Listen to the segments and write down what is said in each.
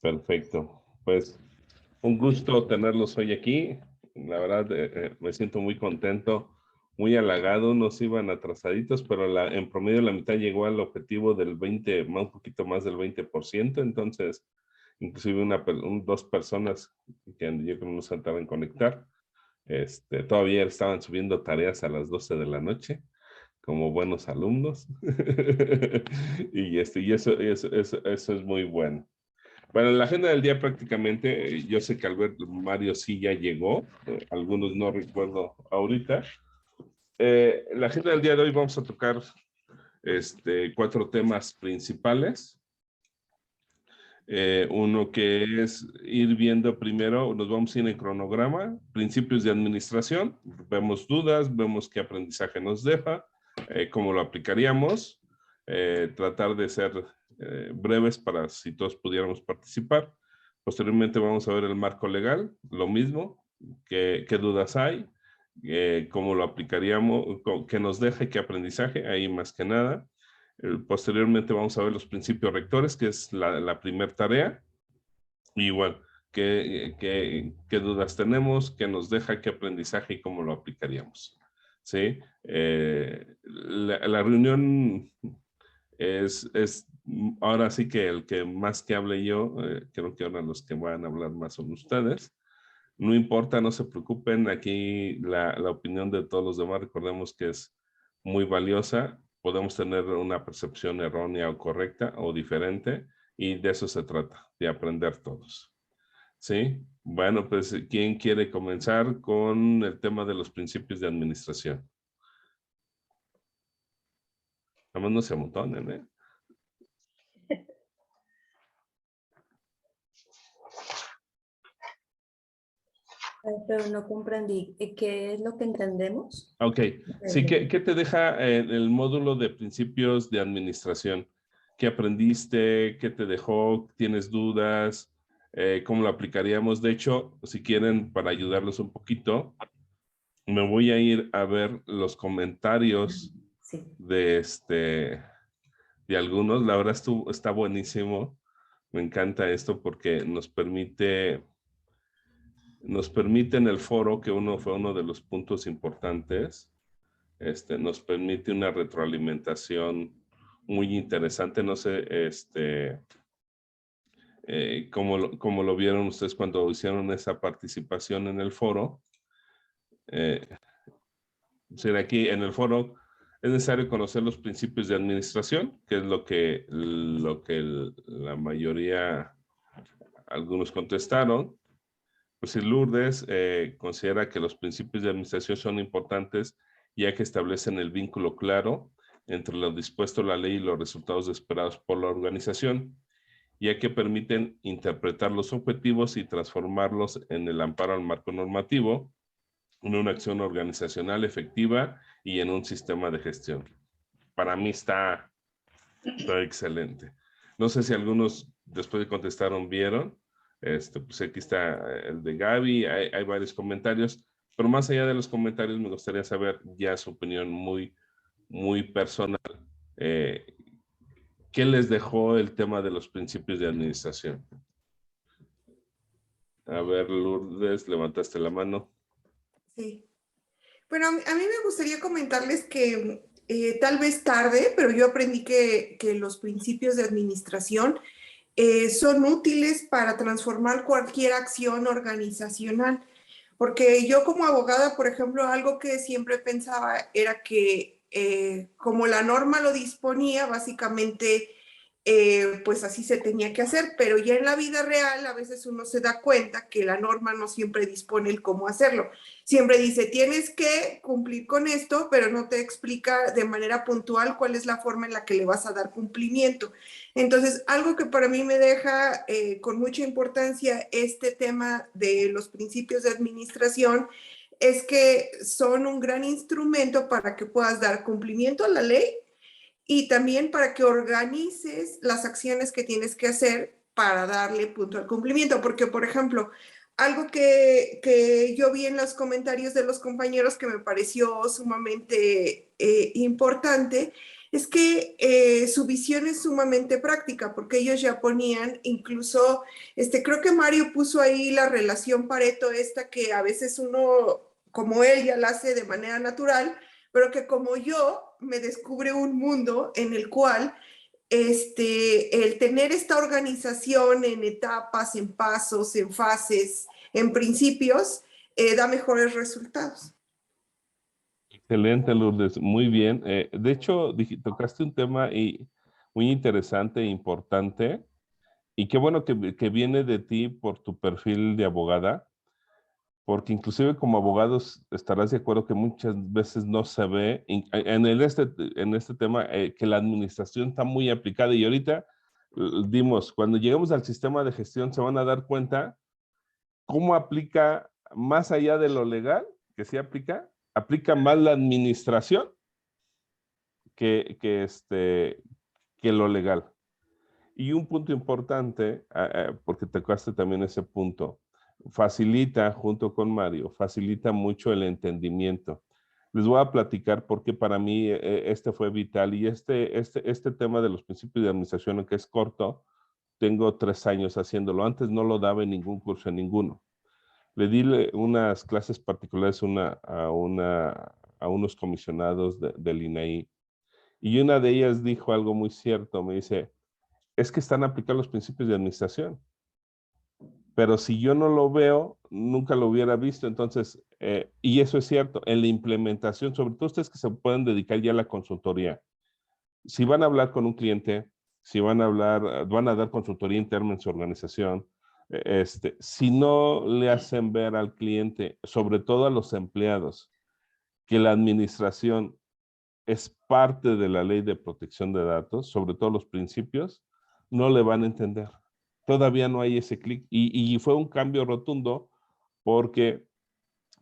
Perfecto. Pues un gusto tenerlos hoy aquí. La verdad, me siento muy contento, muy halagado. Nos iban atrasaditos, pero en promedio la mitad llegó al objetivo del 20, un poquito más del 20%. Entonces, inclusive dos personas que yo creo que no se tardaron en conectar, todavía estaban subiendo tareas a las 12 de la noche, como buenos alumnos. Eso es muy bueno. Bueno, la agenda del día prácticamente, yo sé que Alberto Mario sí ya llegó, algunos no recuerdo ahorita. La agenda del día de hoy vamos a tocar 4 temas principales. Uno que es ir viendo primero, nos vamos a ir en cronograma, principios de administración, vemos dudas, vemos qué aprendizaje nos deja, cómo lo aplicaríamos, tratar de ser breves para si todos pudiéramos participar. Posteriormente vamos a ver el marco legal, lo mismo, qué dudas hay, cómo lo aplicaríamos, qué nos deja y qué aprendizaje, ahí más que nada. Posteriormente vamos a ver los principios rectores, que es la primera tarea. Y bueno, qué dudas tenemos, qué nos deja, qué aprendizaje y cómo lo aplicaríamos. ¿Sí? La reunión es ahora sí que el que más que hable yo, creo que ahora los que van a hablar más son ustedes. No importa, no se preocupen, aquí la opinión de todos los demás, recordemos que es muy valiosa. Podemos tener una percepción errónea o correcta o diferente, y de eso se trata, de aprender todos. ¿Sí? Bueno, pues, ¿quién quiere comenzar con el tema de los principios de administración? Nada más no se amontonen, ¿eh? Pero no comprendí. ¿Qué es lo que entendemos? Ok. Sí, ¿qué te deja el módulo de principios de administración? ¿Qué aprendiste? ¿Qué te dejó? ¿Tienes dudas? ¿Cómo lo aplicaríamos? De hecho, si quieren, para ayudarlos un poquito, me voy a ir a ver los comentarios Sí. de algunos. La verdad está buenísimo. Me encanta esto porque nos permite en el foro, que fue uno de los puntos importantes, nos permite una retroalimentación muy interesante. No sé, cómo lo vieron ustedes cuando hicieron esa participación en el foro. Aquí en el foro es necesario conocer los principios de administración, que es lo que la mayoría, algunos contestaron. Pues si Lourdes considera que los principios de administración son importantes, ya que establecen el vínculo claro entre lo dispuesto en la ley y los resultados esperados por la organización, ya que permiten interpretar los objetivos y transformarlos en el amparo al marco normativo, en una acción organizacional efectiva y en un sistema de gestión. Para mí está excelente. No sé si algunos, después de contestaron, vieron. Pues aquí está el de Gaby, hay varios comentarios, pero más allá de los comentarios me gustaría saber ya su opinión muy, muy personal. ¿Qué les dejó el tema de los principios de administración? A ver, Lourdes, levantaste la mano. Sí. Bueno, a mí me gustaría comentarles que tal vez tarde, pero yo aprendí que los principios de administración son útiles para transformar cualquier acción organizacional. Porque yo como abogada, por ejemplo, algo que siempre pensaba era que como la norma lo disponía, básicamente pues así se tenía que hacer, pero ya en la vida real a veces uno se da cuenta que la norma no siempre dispone el cómo hacerlo. Siempre dice, tienes que cumplir con esto, pero no te explica de manera puntual cuál es la forma en la que le vas a dar cumplimiento. Entonces, algo que para mí me deja con mucha importancia este tema de los principios de administración es que son un gran instrumento para que puedas dar cumplimiento a la ley y también para que organices las acciones que tienes que hacer para darle punto al cumplimiento. Porque, por ejemplo, algo que yo vi en los comentarios de los compañeros que me pareció sumamente importante Es que su visión es sumamente práctica, porque ellos ya ponían, incluso, creo que Mario puso ahí la relación Pareto esta que a veces uno, como él, ya la hace de manera natural, pero que como yo me descubre un mundo en el cual el tener esta organización en etapas, en pasos, en fases, en principios, da mejores resultados. Excelente, Lourdes, muy bien. De hecho, tocaste un tema muy interesante e importante, y qué bueno que viene de ti por tu perfil de abogada, porque inclusive como abogados estarás de acuerdo que muchas veces no se ve en este tema que la administración está muy aplicada, y ahorita dimos, cuando lleguemos al sistema de gestión se van a dar cuenta cómo aplica más allá de lo legal, que sí aplica más la administración que lo legal. Y un punto importante, porque tocaste también ese punto, facilita, junto con Mario, facilita mucho el entendimiento. Les voy a platicar porque para mí este fue vital, y este tema de los principios de administración, aunque es corto, tengo 3 años haciéndolo. Antes no lo daba en ningún curso, en ninguno. Le di unas clases particulares a unos comisionados del INAI, y una de ellas dijo algo muy cierto. Me dice, es que están aplicando los principios de administración, pero si yo no lo veo, nunca lo hubiera visto. Entonces, y eso es cierto, en la implementación, sobre todo ustedes que se pueden dedicar ya a la consultoría, si van a hablar con un cliente, si van a dar consultoría interna en su organización, si no le hacen ver al cliente, sobre todo a los empleados, que la administración es parte de la ley de protección de datos, sobre todo los principios, no le van a entender. Todavía no hay ese clic, y fue un cambio rotundo, porque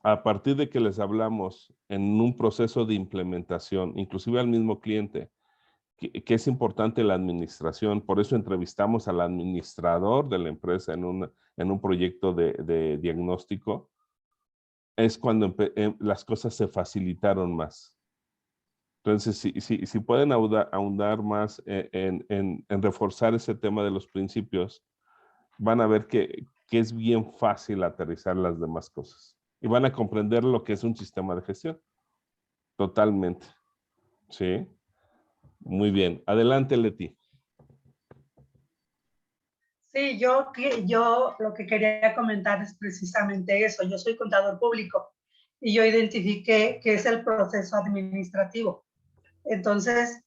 a partir de que les hablamos en un proceso de implementación, inclusive al mismo cliente, que es importante la administración, por eso entrevistamos al administrador de la empresa en un proyecto de diagnóstico, es cuando las cosas se facilitaron más. Entonces, si pueden ahondar más en reforzar ese tema de los principios, van a ver que es bien fácil aterrizar las demás cosas. Y van a comprender lo que es un sistema de gestión. Totalmente. ¿Sí? Muy bien. Adelante, Leti. Sí, yo lo que quería comentar es precisamente eso. Yo soy contador público y yo identifiqué que es el proceso administrativo. Entonces,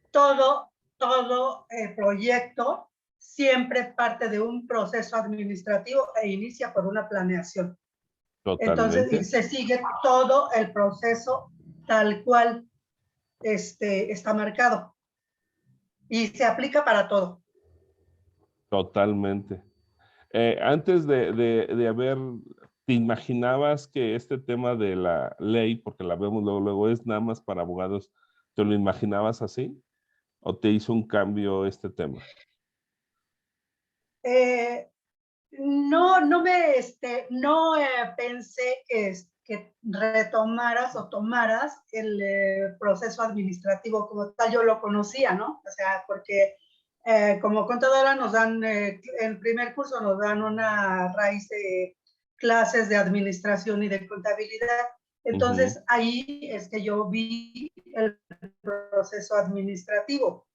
todo proyecto siempre parte de un proceso administrativo e inicia por una planeación. Totalmente. Entonces, se sigue todo el proceso tal cual está marcado y se aplica para todo. Totalmente. Antes de haber, ¿te imaginabas que este tema de la ley, porque la vemos luego, es nada más para abogados, ¿te lo imaginabas así? ¿O te hizo un cambio este tema? No pensé que retomaras o tomaras el proceso administrativo como tal. Yo lo conocía, ¿no? O sea, porque como contadora nos dan, en primer curso nos dan una raíz de clases de administración y de contabilidad. Entonces, ahí es que yo vi el proceso administrativo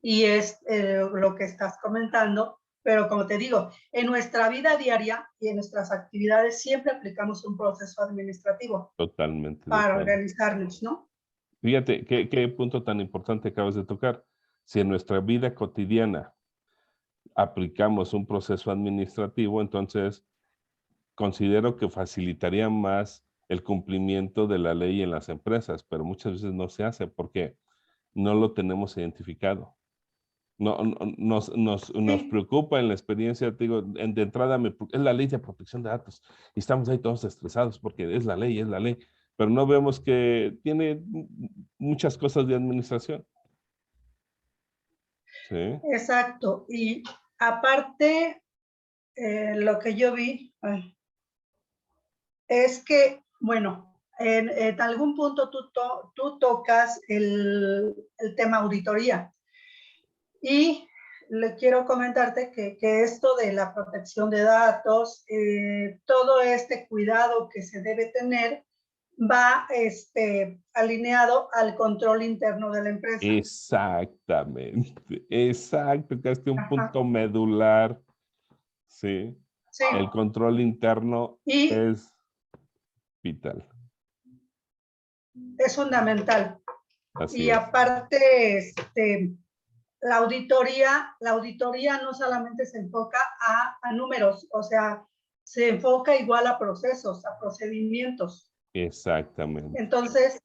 y es lo que estás comentando. Pero como te digo, en nuestra vida diaria y en nuestras actividades siempre aplicamos un proceso administrativo. Totalmente. Para organizarnos, ¿no? Fíjate, qué punto tan importante acabas de tocar. Si en nuestra vida cotidiana aplicamos un proceso administrativo, entonces considero que facilitaría más el cumplimiento de la ley en las empresas, pero muchas veces no se hace porque no lo tenemos identificado. Nos preocupa en la experiencia, te digo, de entrada es la ley de protección de datos, y estamos ahí todos estresados porque es la ley, pero no vemos que tiene muchas cosas de administración. Sí. Exacto, y aparte, lo que yo vi es que, bueno, en algún punto tú tocas el tema auditoría. Y le quiero comentarte que esto de la protección de datos, todo este cuidado que se debe tener, va alineado al control interno de la empresa. Exactamente, exacto, que es un Ajá. punto medular, ¿sí? Sí. El control interno es vital. Es fundamental. Así y es. aparte, la auditoría no solamente se enfoca a números, o sea, se enfoca igual a procesos, a procedimientos. Exactamente. Entonces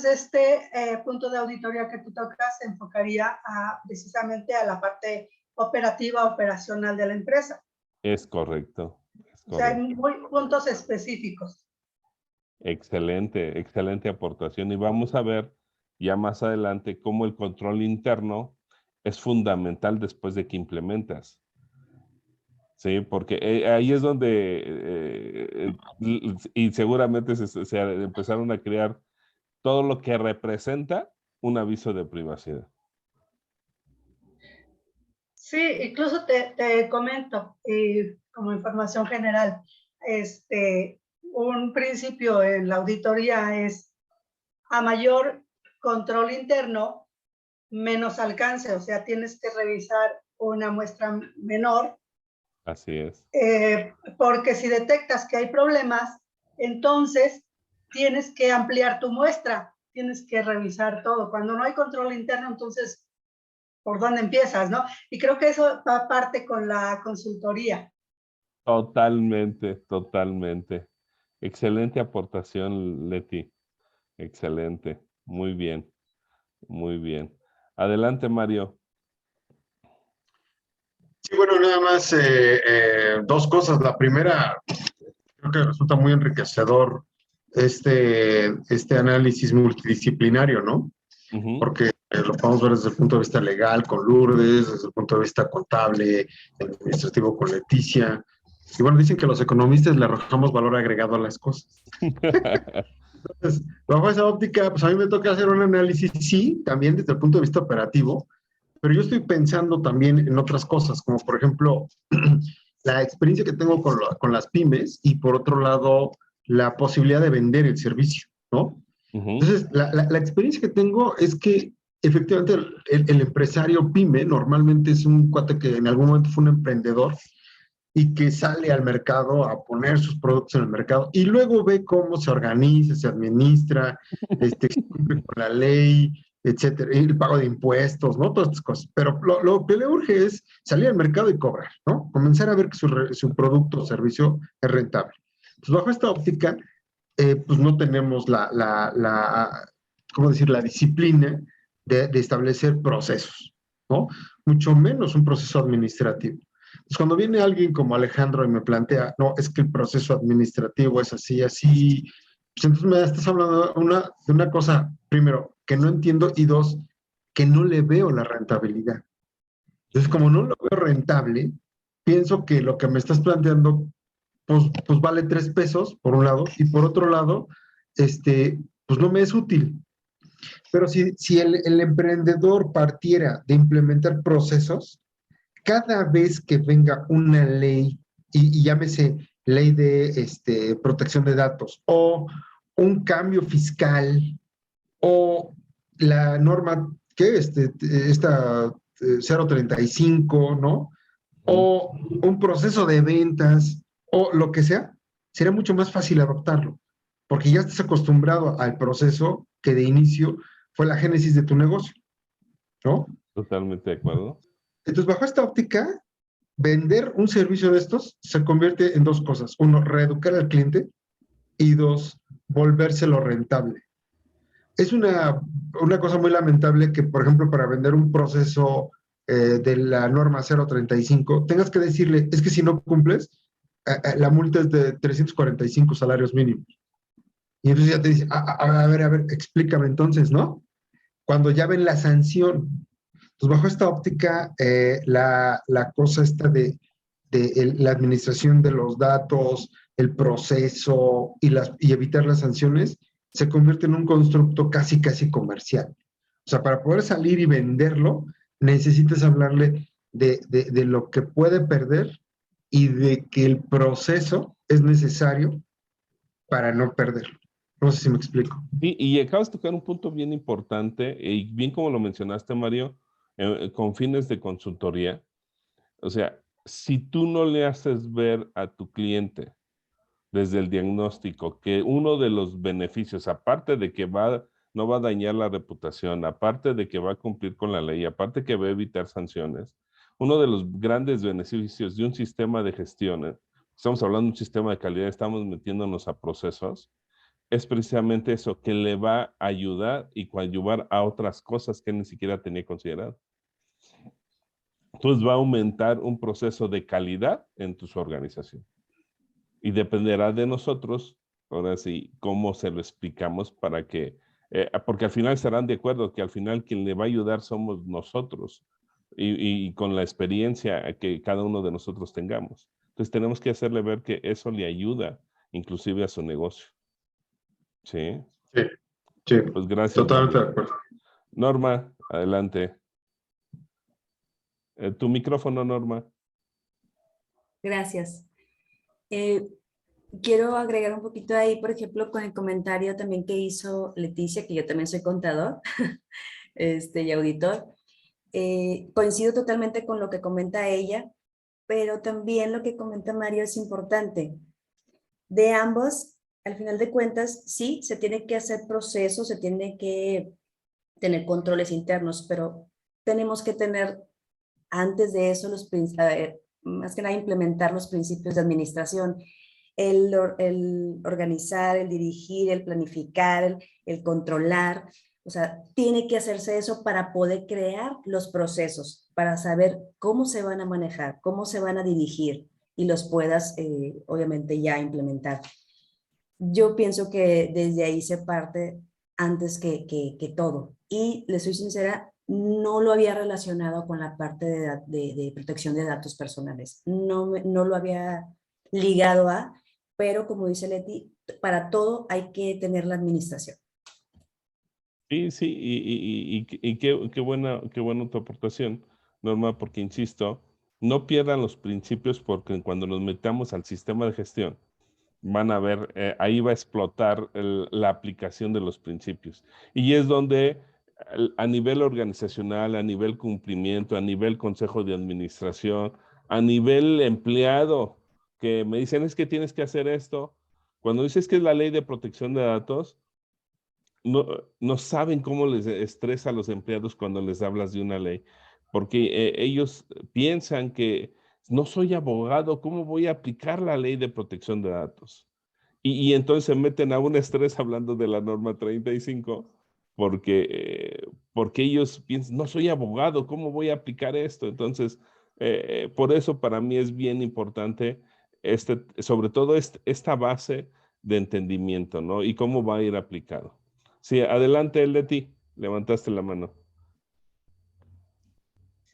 este punto de auditoría que tú tocas se enfocaría precisamente a la parte operativa, operacional de la empresa. Es correcto. Es correcto. O sea, hay puntos específicos. Excelente, excelente aportación. Y vamos a ver ya más adelante cómo el control interno es fundamental después de que implementas. Sí, porque ahí es donde, y seguramente se empezaron a crear todo lo que representa un aviso de privacidad. Sí, incluso te comento, como información general, un principio en la auditoría es a mayor control interno, menos alcance, o sea, tienes que revisar una muestra menor. Así es. Porque si detectas que hay problemas, entonces tienes que ampliar tu muestra, tienes que revisar todo. Cuando no hay control interno, entonces, ¿por dónde empiezas, no? Y creo que eso va parte con la consultoría. Totalmente, totalmente. Excelente aportación, Leti. Excelente. Muy bien, muy bien. Adelante, Mario. Sí, bueno, nada más dos cosas. La primera, creo que resulta muy enriquecedor este análisis multidisciplinario, ¿no? Porque lo podemos ver desde el punto de vista legal con Lourdes, desde el punto de vista contable, administrativo con Leticia. Y bueno, dicen que los economistas le arrojamos valor agregado a las cosas. Entonces, bajo esa óptica, pues a mí me toca hacer un análisis, sí, también desde el punto de vista operativo, pero yo estoy pensando también en otras cosas, como por ejemplo, la experiencia que tengo con las pymes y por otro lado, la posibilidad de vender el servicio, ¿no? Entonces, la experiencia que tengo es que efectivamente el empresario pyme normalmente es un cuate que en algún momento fue un emprendedor y que sale al mercado a poner sus productos en el mercado y luego ve cómo se organiza, se administra, cumple con la ley, etcétera, el pago de impuestos, ¿no? Todas estas cosas. Pero lo que le urge es salir al mercado y cobrar, ¿no? Comenzar a ver que su producto o servicio es rentable. Entonces, bajo esta óptica, pues no tenemos ¿cómo decir? La disciplina de establecer procesos, ¿no? Mucho menos un proceso administrativo. Entonces, cuando viene alguien como Alejandro y me plantea, no, es que el proceso administrativo es así, así, pues entonces me estás hablando de una cosa, primero, que no entiendo, y dos, que no le veo la rentabilidad. Entonces, como no lo veo rentable, pienso que lo que me estás planteando, pues vale 3 pesos, por un lado, y por otro lado, pues no me es útil. Pero si el emprendedor partiera de implementar procesos, cada vez que venga una ley, y llámese ley de protección de datos, o un cambio fiscal, o la norma, ¿qué? Esta 035, ¿no? O un proceso de ventas, o lo que sea, sería mucho más fácil adoptarlo, porque ya estás acostumbrado al proceso que de inicio fue la génesis de tu negocio, ¿no? Totalmente de acuerdo. Entonces, bajo esta óptica, vender un servicio de estos se convierte en dos cosas. Uno, reeducar al cliente, y dos, volvérselo rentable. Es una cosa muy lamentable que, por ejemplo, para vender un proceso de la norma 035, tengas que decirle, es que si no cumples, la multa es de 345 salarios mínimos. Y entonces ya te dice, a ver, explícame entonces, ¿no? Cuando ya ven la sanción. Entonces, bajo esta óptica, la cosa esta de la administración de los datos, el proceso y evitar las sanciones, se convierte en un constructo casi comercial. O sea, para poder salir y venderlo, necesitas hablarle de lo que puede perder y de que el proceso es necesario para no perderlo. No sé si me explico. Sí, y acabas de tocar un punto bien importante, y bien como lo mencionaste, Mario, con fines de consultoría. O sea, si tú no le haces ver a tu cliente desde el diagnóstico que uno de los beneficios, aparte de que no va a dañar la reputación, aparte de que va a cumplir con la ley, aparte que va a evitar sanciones, uno de los grandes beneficios de un sistema de gestión, estamos hablando de un sistema de calidad, estamos metiéndonos a procesos, es precisamente eso, que le va a ayudar y coadyuvar a otras cosas que ni siquiera tenía considerado. Entonces va a aumentar un proceso de calidad en tu organización. Y dependerá de nosotros, ahora sí, cómo se lo explicamos para que, porque al final estarán de acuerdo que al final quien le va a ayudar somos nosotros y con la experiencia que cada uno de nosotros tengamos. Entonces tenemos que hacerle ver que eso le ayuda inclusive a su negocio. ¿Sí? Sí, sí. Pues gracias. Totalmente Mario. de acuerdo. Norma, adelante. Tu micrófono, Norma. Gracias. Quiero agregar un poquito ahí, por ejemplo, con el comentario también que hizo Leticia, que yo también soy contador y auditor. Coincido totalmente con lo que comenta ella, pero también lo que comenta Mario es importante. De ambos, al final de cuentas, sí, se tiene que hacer procesos, se tiene que tener controles internos, pero tenemos que tener antes de eso más que nada implementar los principios de administración, el organizar, el dirigir, el planificar, el controlar. O sea, tiene que hacerse eso para poder crear los procesos, para saber cómo se van a manejar, cómo se van a dirigir y los puedas, obviamente, ya implementar. Yo pienso que desde ahí se parte antes que todo. Y le soy sincera, no lo había relacionado con la parte de protección de datos personales. No lo había ligado a, pero como dice Leti, para todo hay que tener la administración. Sí, sí, y qué buena tu aportación, Norma, porque insisto, no pierdan los principios porque cuando nos metamos al sistema de gestión, van a ver, ahí va a explotar la aplicación de los principios. Y es donde a nivel organizacional, a nivel cumplimiento, a nivel consejo de administración, a nivel empleado, que me dicen es que tienes que hacer esto. Cuando dices que es la ley de protección de datos, no saben cómo les estresa a los empleados cuando les hablas de una ley, porque ellos piensan que no soy abogado, ¿cómo voy a aplicar la ley de protección de datos? Y entonces se meten a un estrés hablando de la norma 35, porque ellos piensan, no soy abogado, ¿cómo voy a aplicar esto? Entonces, por eso para mí es bien importante, sobre todo esta base de entendimiento, ¿no? Y cómo va a ir aplicado. Sí, adelante, Leti, levantaste la mano.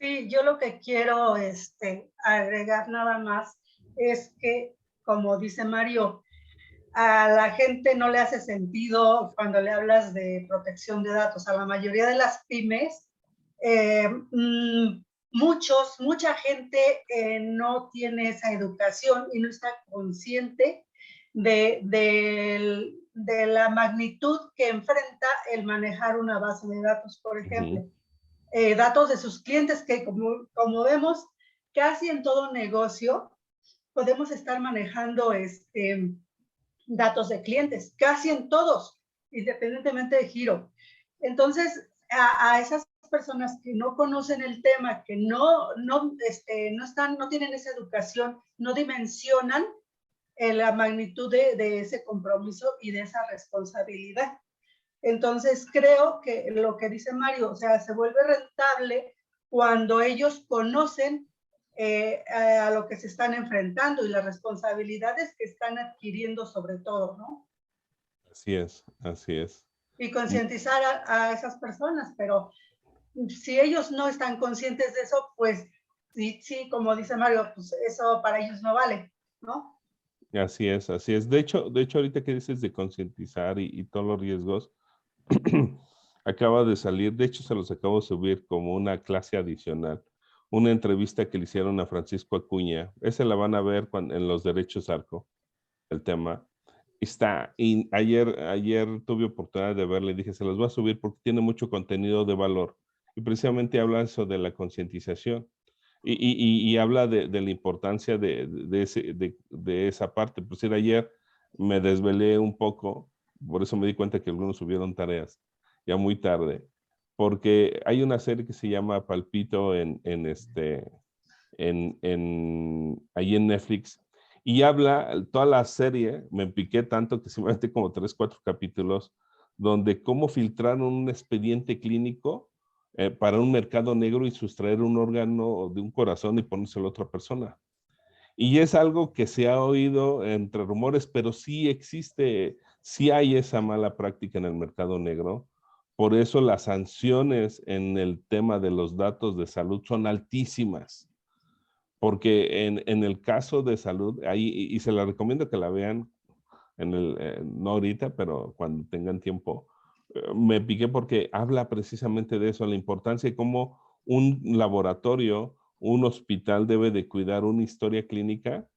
Sí, yo lo que quiero agregar nada más es que, como dice Mario, a la gente no le hace sentido cuando le hablas de protección de datos. A la mayoría de las pymes, mucha gente no tiene esa educación y no está consciente de la magnitud que enfrenta el manejar una base de datos, por ejemplo. Datos de sus clientes que, como vemos, casi en todo negocio podemos estar manejando datos de clientes, casi en todos, independientemente de giro. Entonces, a esas personas que no conocen el tema, que no tienen esa educación, no dimensionan la magnitud de ese compromiso y de esa responsabilidad. Entonces, creo que lo que dice Mario, o sea, se vuelve rentable cuando ellos conocen a lo que se están enfrentando y las responsabilidades que están adquiriendo sobre todo, ¿no? Así es, así es. Y concientizar a esas personas, pero si ellos no están conscientes de eso, pues sí, como dice Mario, pues eso para ellos no vale, ¿no? Así es, así es. De hecho, ahorita que dices de concientizar y todos los riesgos, acaba de salir, de hecho se los acabo de subir como una clase adicional, una entrevista que le hicieron a Francisco Acuña. Esa la van a ver en los derechos ARCO, el tema. Ayer tuve oportunidad de verle y dije, se los voy a subir porque tiene mucho contenido de valor. Y precisamente habla eso de la concientización. Y habla de la importancia de esa parte. Pues ayer me desvelé un poco, por eso me di cuenta que algunos subieron tareas, ya muy tarde, porque hay una serie que se llama Palpito ahí en Netflix, y habla, toda la serie, me piqué tanto que simplemente como 3, 4 capítulos, donde cómo filtraron un expediente clínico para un mercado negro y sustraer un órgano de un corazón y ponérselo a otra persona. Y es algo que se ha oído entre rumores, pero sí existe, sí hay esa mala práctica en el mercado negro. Por eso las sanciones en el tema de los datos de salud son altísimas. Porque en el caso de salud, ahí, y se la recomiendo que la vean, no ahorita, pero cuando tengan tiempo, me piqué porque habla precisamente de eso, la importancia de cómo un laboratorio, un hospital debe de cuidar una historia clínica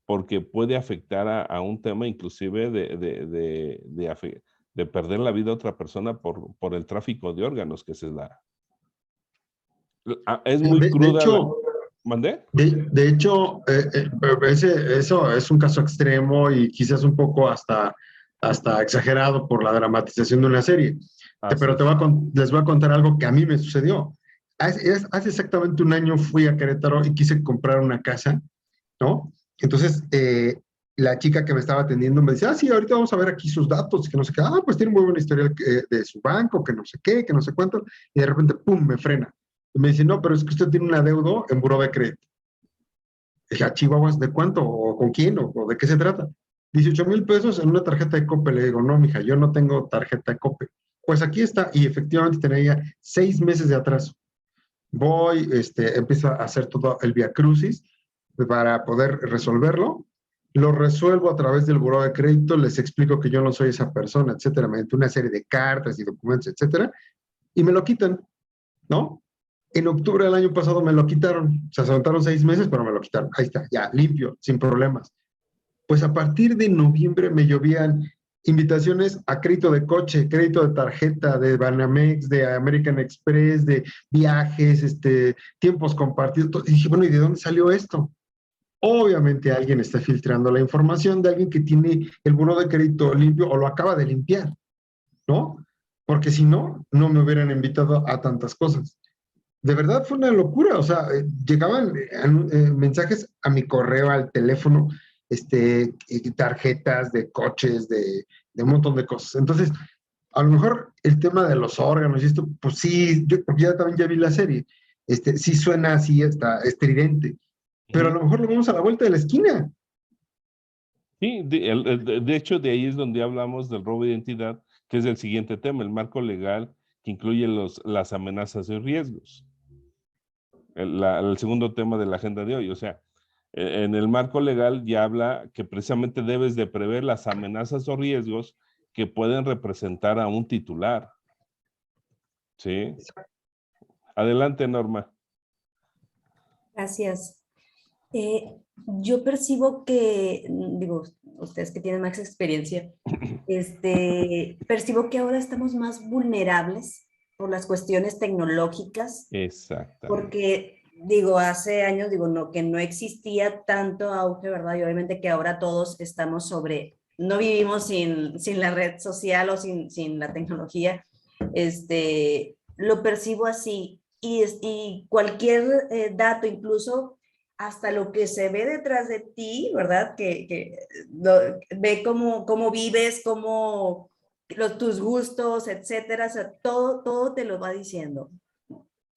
porque puede afectar a un tema inclusive de perder la vida a otra persona por el tráfico de órganos que se da. Es muy De cruda hecho, ¿Mandé? de hecho, eso es un caso extremo y quizás un poco hasta exagerado por la dramatización de una serie. Pero les voy a contar algo que a mí me sucedió. Hace exactamente un año fui a Querétaro y quise comprar una casa, ¿no? Entonces, la chica que me estaba atendiendo me decía, sí, ahorita vamos a ver aquí sus datos, que no sé qué, pues tiene muy buena historia de su banco, que no sé qué, que no sé cuánto, y de repente, ¡pum!, me frena. Y me dice, no, pero es que usted tiene un adeudo en buró de crédito. Dije, ¿a Chihuahuas de cuánto? ¿O con quién? ¿O de qué se trata? 18,000 pesos en una tarjeta de Coppel. Le digo, no, mija, yo no tengo tarjeta de Coppel. Pues aquí está, y efectivamente tenía 6 meses de atraso. Voy, empiezo a hacer todo el viacrucis para poder resolverlo. Lo resuelvo a través del buró de crédito, les explico que yo no soy esa persona, etcétera. Me metí una serie de cartas y documentos, etcétera, y me lo quitan, ¿no? En octubre del año pasado me lo quitaron. O sea, se aguantaron 6 meses, pero me lo quitaron. Ahí está, ya, limpio, sin problemas. Pues a partir de noviembre me llovían invitaciones a crédito de coche, crédito de tarjeta, de Banamex, de American Express, de viajes, tiempos compartidos. Y dije, bueno, ¿y de dónde salió esto? Obviamente alguien está filtrando la información de alguien que tiene el buró de crédito limpio o lo acaba de limpiar, ¿no? Porque si no, no me hubieran invitado a tantas cosas. De verdad fue una locura, o sea, llegaban mensajes a mi correo, al teléfono, tarjetas de coches, de un montón de cosas. Entonces, a lo mejor el tema de los órganos y esto, pues sí, porque ya también ya vi la serie, sí suena así, está estridente, pero a lo mejor lo vemos a la vuelta de la esquina. Sí, de hecho, de ahí es donde hablamos del robo de identidad, que es el siguiente tema, el marco legal que incluye las amenazas y riesgos. El segundo tema de la agenda de hoy, o sea, en el marco legal ya habla que precisamente debes de prever las amenazas o riesgos que pueden representar a un titular. ¿Sí? Adelante, Norma. Gracias. Yo percibo que, digo, ustedes que tienen más experiencia, percibo que ahora estamos más vulnerables por las cuestiones tecnológicas. Exactamente. Porque, digo, hace años, digo, no, que no existía tanto auge, ¿verdad? Y obviamente que ahora todos estamos no vivimos sin la red social o sin la tecnología. Lo percibo así. Y cualquier dato, incluso hasta lo que se ve detrás de ti, ¿verdad? Ve cómo vives, tus gustos, etcétera. O sea, todo te lo va diciendo.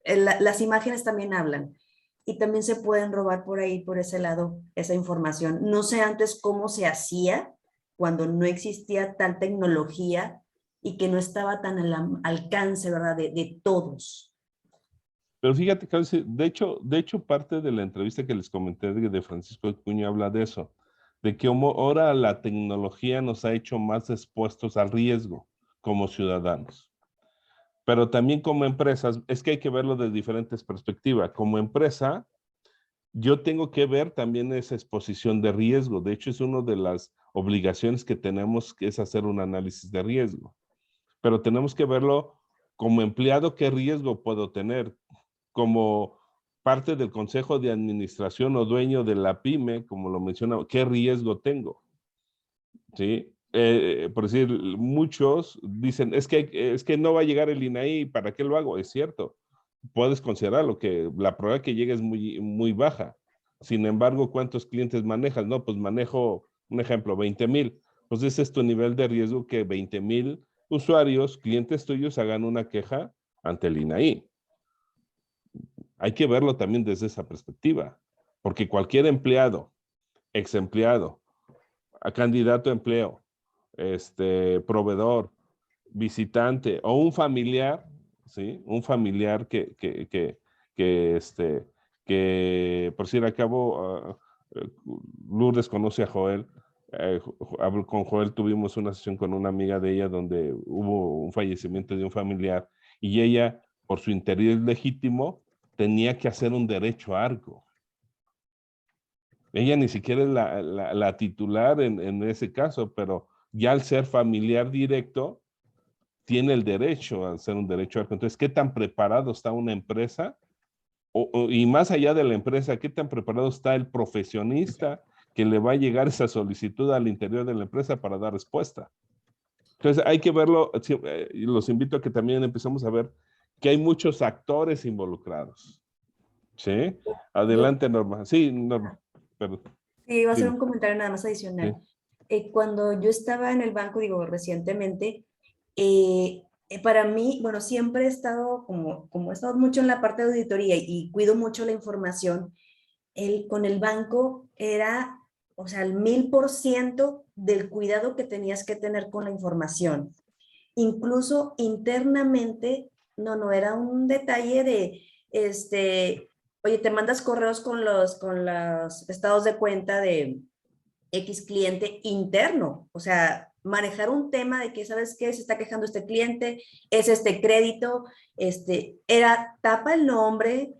Las imágenes también hablan y también se pueden robar por ahí, por ese lado, esa información. No sé antes cómo se hacía cuando no existía tal tecnología y que no estaba tan al alcance, ¿verdad? De todos. Pero fíjate, de hecho, parte de la entrevista que les comenté de Francisco Acuña habla de eso, de que ahora la tecnología nos ha hecho más expuestos al riesgo como ciudadanos. Pero también como empresas, es que hay que verlo de diferentes perspectivas. Como empresa, yo tengo que ver también esa exposición de riesgo. De hecho, es una de las obligaciones que tenemos, que es hacer un análisis de riesgo. Pero tenemos que verlo como empleado, qué riesgo puedo tener. Como parte del consejo de administración o dueño de la pyme, como lo mencionaba, qué riesgo tengo. ¿Sí? Por decir, muchos dicen, es que no va a llegar el INAI, ¿para qué lo hago? Es cierto, puedes considerarlo, que la probabilidad que llegue es muy, muy baja. Sin embargo, ¿cuántos clientes manejas? No, pues manejo, un ejemplo, 20,000. Pues ese es tu nivel de riesgo, que 20,000 usuarios, clientes tuyos, hagan una queja ante el INAI. Hay que verlo también desde esa perspectiva, porque cualquier empleado, ex empleado, a candidato a empleo, proveedor, visitante o un familiar, ¿sí? Un familiar que por decir, acabo, Lourdes conoce a Joel. Con Joel tuvimos una sesión con una amiga de ella donde hubo un fallecimiento de un familiar y ella, por su interés legítimo, tenía que hacer un derecho a algo. Ella ni siquiera es la titular en ese caso, pero ya al ser familiar directo, tiene el derecho a hacer un derecho a algo. Entonces, ¿qué tan preparado está una empresa? Y más allá de la empresa, ¿qué tan preparado está el profesionista que le va a llegar esa solicitud al interior de la empresa para dar respuesta? Entonces, hay que verlo. Los invito a que también empecemos a ver que hay muchos actores involucrados. ¿Sí? Adelante, Norma. Sí, Norma. Perdón. Sí, iba a hacer Dime. un comentario nada más adicional. Cuando yo estaba en el banco, digo, recientemente, para mí, bueno, siempre he estado, como he estado mucho en la parte de auditoría y cuido mucho la información, con el banco era, o sea, el 1000% del cuidado que tenías que tener con la información. Incluso internamente, no, era un detalle de, oye, te mandas correos con los estados de cuenta de X cliente interno, o sea, manejar un tema de que, ¿sabes qué? Se está quejando este cliente, es este crédito, era, tapa el nombre,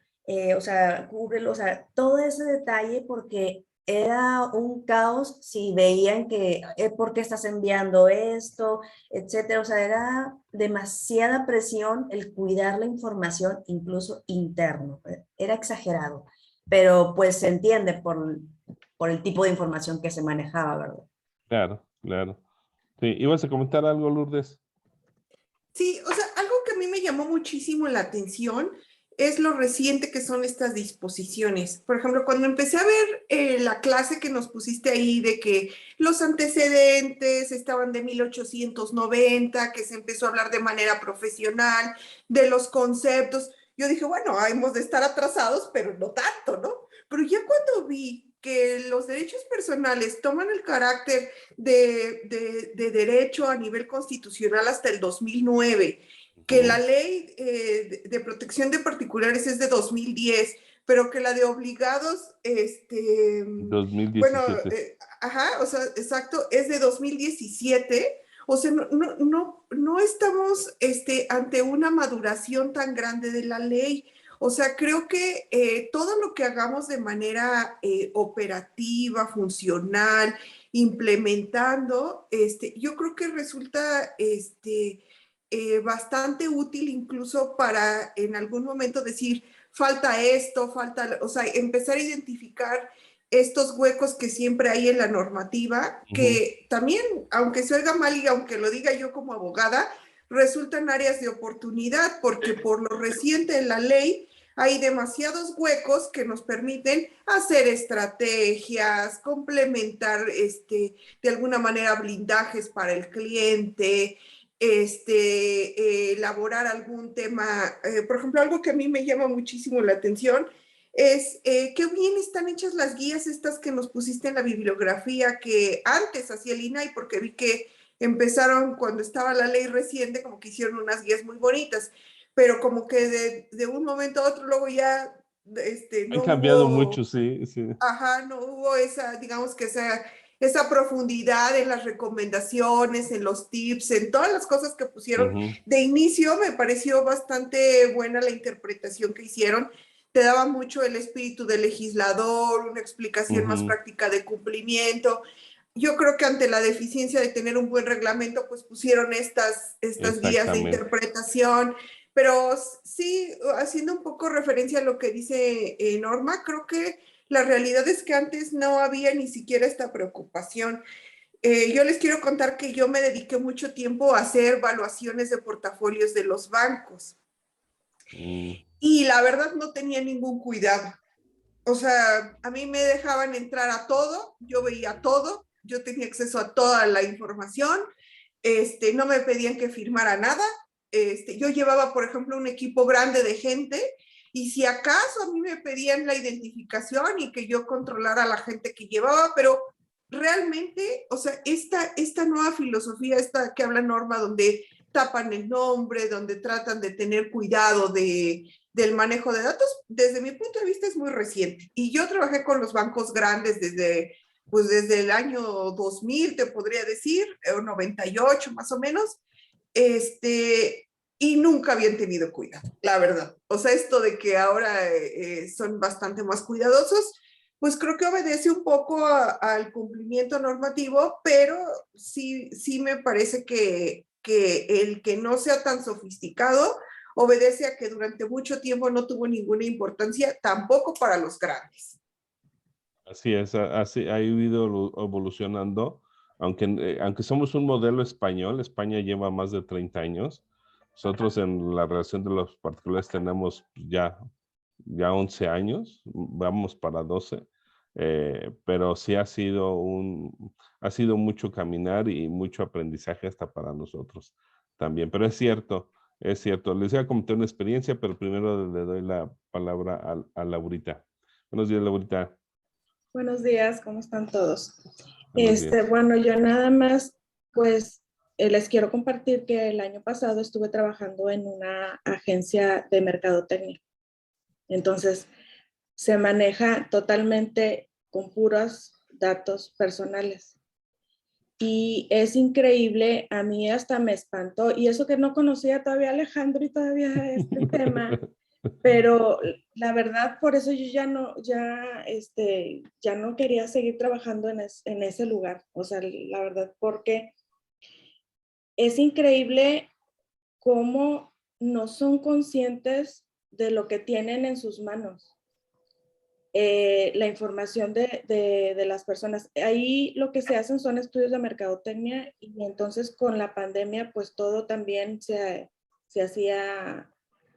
o sea, cúbrelo, o sea, todo ese detalle porque era un caos si veían que, ¿por qué estás enviando esto? Etcétera, o sea, era demasiada presión el cuidar la información, incluso interno, era exagerado, pero pues se entiende por el tipo de información que se manejaba, ¿verdad? Claro, claro. Sí, ¿ibas a comentar algo, Lourdes? Sí, o sea, algo que a mí me llamó muchísimo la atención es lo reciente que son estas disposiciones. Por ejemplo, cuando empecé a ver la clase que nos pusiste ahí de que los antecedentes estaban de 1890, que se empezó a hablar de manera profesional, de los conceptos, yo dije, bueno, hemos de estar atrasados, pero no tanto, ¿no? Pero ya cuando vi que los derechos personales toman el carácter de derecho a nivel constitucional hasta el 2009, que la ley de protección de particulares es de 2010, pero que la de obligados, bueno, 2017. ajá, o sea, exacto, es de 2017. O sea, no estamos ante una maduración tan grande de la ley. O sea, creo que todo lo que hagamos de manera operativa, funcional, implementando, yo creo que resulta bastante útil incluso para en algún momento decir, falta esto, falta, o sea, empezar a identificar estos huecos que siempre hay en la normativa, que también, aunque se oiga mal y aunque lo diga yo como abogada, resultan áreas de oportunidad, porque por lo reciente en la ley hay demasiados huecos que nos permiten hacer estrategias, complementar de alguna manera blindajes para el cliente, elaborar algún tema. Por ejemplo, algo que a mí me llama muchísimo la atención es qué bien están hechas las guías estas que nos pusiste en la bibliografía que antes hacía el INAI, porque vi que empezaron cuando estaba la ley reciente, como que hicieron unas guías muy bonitas, pero como que de un momento a otro luego ya Han no cambiado hubo, mucho, sí, sí. ajá, no hubo esa, digamos que esa esa profundidad en las recomendaciones, en los tips, en todas las cosas que pusieron. De inicio me pareció bastante buena la interpretación que hicieron. Te daba mucho el espíritu del legislador, una explicación más práctica de cumplimiento. Yo creo que ante la deficiencia de tener un buen reglamento, pues pusieron estas guías de interpretación. Pero sí, haciendo un poco referencia a lo que dice Norma, creo que la realidad es que antes no había ni siquiera esta preocupación. Yo les quiero contar que yo me dediqué mucho tiempo a hacer evaluaciones de portafolios de los bancos. Y la verdad no tenía ningún cuidado. O sea, a mí me dejaban entrar a todo, yo veía todo, yo tenía acceso a toda la información, no me pedían que firmara nada. Yo llevaba, por ejemplo, un equipo grande de gente y si acaso a mí me pedían la identificación y que yo controlara a la gente que llevaba, pero realmente, o sea, esta nueva filosofía, esta que habla Norma, donde tapan el nombre, donde tratan de tener cuidado del manejo de datos, desde mi punto de vista es muy reciente. Y yo trabajé con los bancos grandes desde el año 2000, te podría decir, o 98 más o menos, y nunca habían tenido cuidado, la verdad. O sea, esto de que ahora son bastante más cuidadosos, pues creo que obedece un poco al cumplimiento normativo, pero sí me parece que el que no sea tan sofisticado obedece a que durante mucho tiempo no tuvo ninguna importancia, tampoco para los grandes. Así es, así ha ido evolucionando, aunque somos un modelo español, España lleva más de 30 años, nosotros en la relación de los particulares tenemos ya 11 años, vamos para 12, pero sí ha sido mucho caminar y mucho aprendizaje hasta para nosotros también, pero es cierto, les voy a contar una experiencia, pero primero le doy la palabra a Laurita. Buenos días, Laurita. Buenos días, ¿cómo están todos? Días. Bueno, yo nada más, pues, les quiero compartir que el año pasado estuve trabajando en una agencia de mercadotecnia. Entonces, se maneja totalmente con puros datos personales. Y es increíble, a mí hasta me espantó, y eso que no conocía todavía a Alejandro y todavía este tema, pero la verdad, por eso yo ya no quería seguir trabajando en ese lugar. O sea, la verdad, porque es increíble cómo no son conscientes de lo que tienen en sus manos. La información de las personas. Ahí lo que se hacen son estudios de mercadotecnia y entonces con la pandemia pues todo también se hacía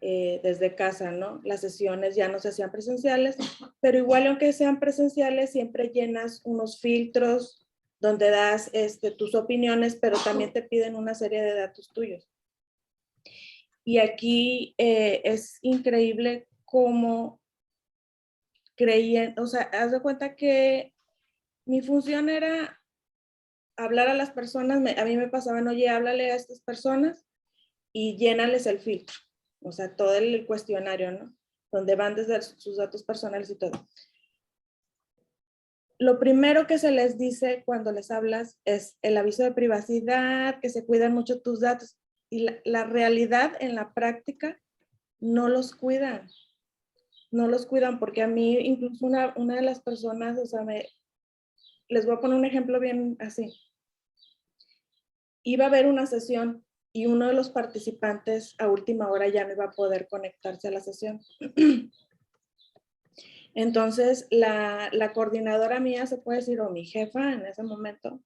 desde casa, ¿no? Las sesiones ya no se hacían presenciales, pero igual aunque sean presenciales siempre llenas unos filtros donde das tus opiniones, pero también te piden una serie de datos tuyos. Y aquí es increíble cómo creían, o sea, haz de cuenta que mi función era hablar a las personas, a mí me pasaban, oye, háblale a estas personas y llénales el filtro, o sea, todo el cuestionario, ¿no? Donde van desde sus datos personales y todo. Lo primero que se les dice cuando les hablas es el aviso de privacidad, que se cuidan mucho tus datos, y la realidad en la práctica no los cuidan. No los cuidan porque a mí incluso una de las personas, o sea, les voy a poner un ejemplo bien así. Iba a haber una sesión y uno de los participantes a última hora ya no iba a poder conectarse a la sesión. Entonces, la coordinadora mía, se puede decir, o mi jefa en ese momento,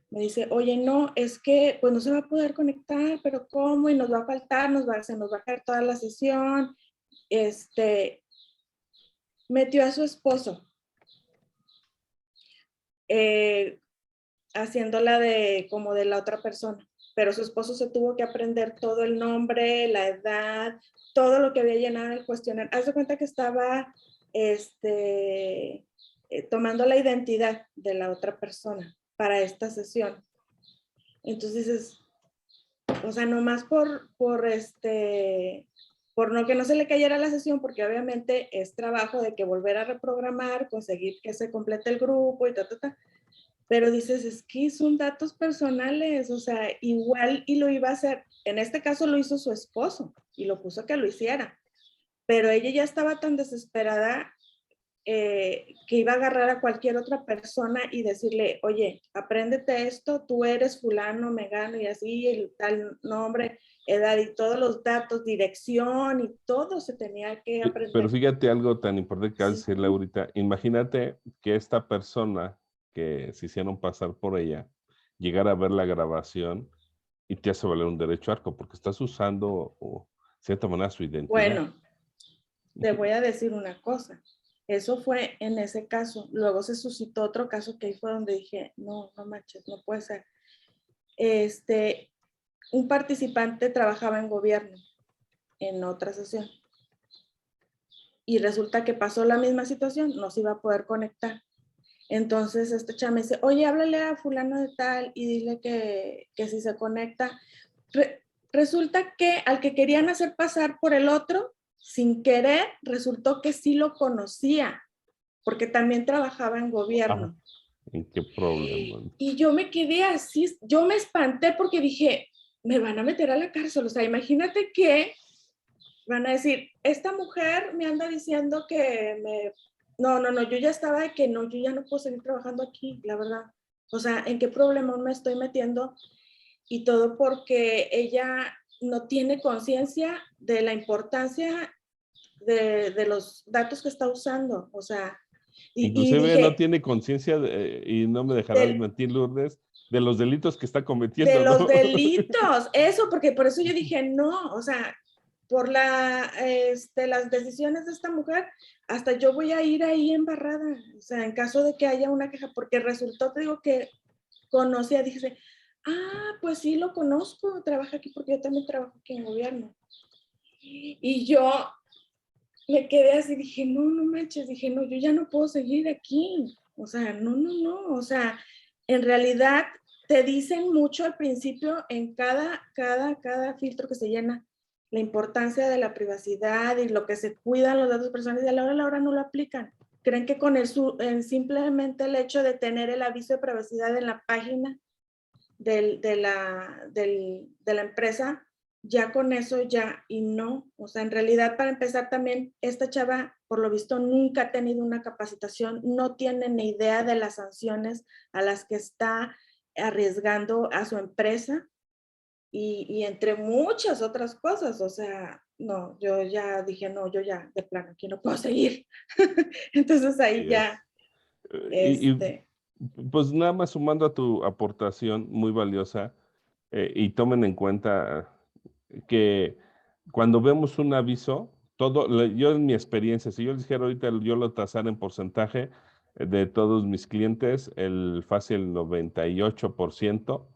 me dice, oye, no, es que pues no se va a poder conectar, pero ¿cómo? Y nos va a faltar, se nos va a caer toda la sesión. Metió a su esposo, haciéndola como de la otra persona, pero su esposo se tuvo que aprender todo el nombre, la edad, todo lo que había llenado en el cuestionario. Haz de cuenta que estaba tomando la identidad de la otra persona para esta sesión. Entonces dices, o sea, nomás por no que no se le cayera la sesión, porque obviamente es trabajo de que volver a reprogramar, conseguir que se complete el grupo y pero dices, es que son datos personales, o sea, igual y lo iba a hacer. En este caso lo hizo su esposo y lo puso que lo hiciera, pero ella ya estaba tan desesperada que iba a agarrar a cualquier otra persona y decirle, oye, apréndete esto, tú eres fulano, megano y así, el tal nombre, edad y todos los datos, dirección y todo se tenía que aprender. Pero fíjate algo tan importante que vas a decirle ahorita. Imagínate que esta persona que se hicieron pasar por ella llegara a ver la grabación y te hace valer un derecho a arco porque estás usando de cierta manera su identidad. Bueno, te voy a decir una cosa. Eso fue en ese caso. Luego se suscitó otro caso que ahí fue donde dije, no manches, no puede ser. Un participante trabajaba en gobierno en otra sesión. Y resulta que pasó la misma situación, no se iba a poder conectar. Entonces este chama dice, oye, háblale a fulano de tal y dile que si se conecta. Resulta que al que querían hacer pasar por el otro, sin querer, resultó que sí lo conocía, porque también trabajaba en gobierno. ¿En qué problema? Y yo me quedé así, yo me espanté porque dije, me van a meter a la cárcel. O sea, imagínate que van a decir, esta mujer me anda diciendo que No, yo ya estaba de que no, yo ya no puedo seguir trabajando aquí, la verdad. O sea, ¿en qué problema me estoy metiendo? Y todo porque ella no tiene conciencia de la importancia de los datos que está usando. O sea, inclusive dije, no tiene conciencia, y no me dejarás mentir, Lourdes, de los delitos que está cometiendo. De los delitos, eso, porque por eso yo dije, no, o sea, por las decisiones de esta mujer, hasta yo voy a ir ahí embarrada, o sea, en caso de que haya una queja, porque resultó, te digo, que conocía, dije, pues sí, lo conozco, trabaja aquí porque yo también trabajo aquí en gobierno. Y yo me quedé así, dije, no manches, dije, no, yo ya no puedo seguir aquí, o sea, no, o sea, en realidad te dicen mucho al principio en cada filtro que se llena, la importancia de la privacidad y lo que se cuidan los datos personales, y a la hora no lo aplican. Creen que con simplemente el hecho de tener el aviso de privacidad en la página de la empresa, ya con eso ya, y no, o sea, en realidad para empezar también, esta chava por lo visto nunca ha tenido una capacitación, no tiene ni idea de las sanciones a las que está arriesgando a su empresa y entre muchas otras cosas, o sea, no, yo ya dije, no, yo ya de plano aquí no puedo seguir. Entonces ahí ya, pues nada más sumando a tu aportación muy valiosa, y tomen en cuenta que cuando vemos un aviso, yo en mi experiencia, si yo les dijera ahorita, yo lo tasara en porcentaje de todos mis clientes, el fácil 98%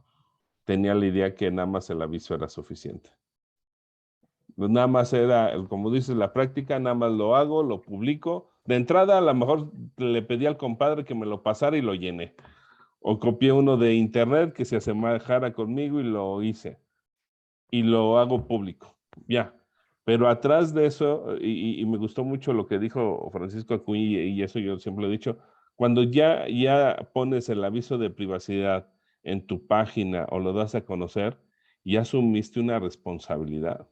tenía la idea que nada más el aviso era suficiente. Pues nada más era, como dices, la práctica, nada más lo hago, lo publico. De entrada, a lo mejor le pedí al compadre que me lo pasara y lo llené. O copié uno de internet que se asemejara conmigo y lo hice. Y lo hago público, ya. Pero atrás de eso, y me gustó mucho lo que dijo Francisco Acuña, y eso yo siempre lo he dicho, cuando ya pones el aviso de privacidad en tu página o lo das a conocer, ya asumiste una responsabilidad.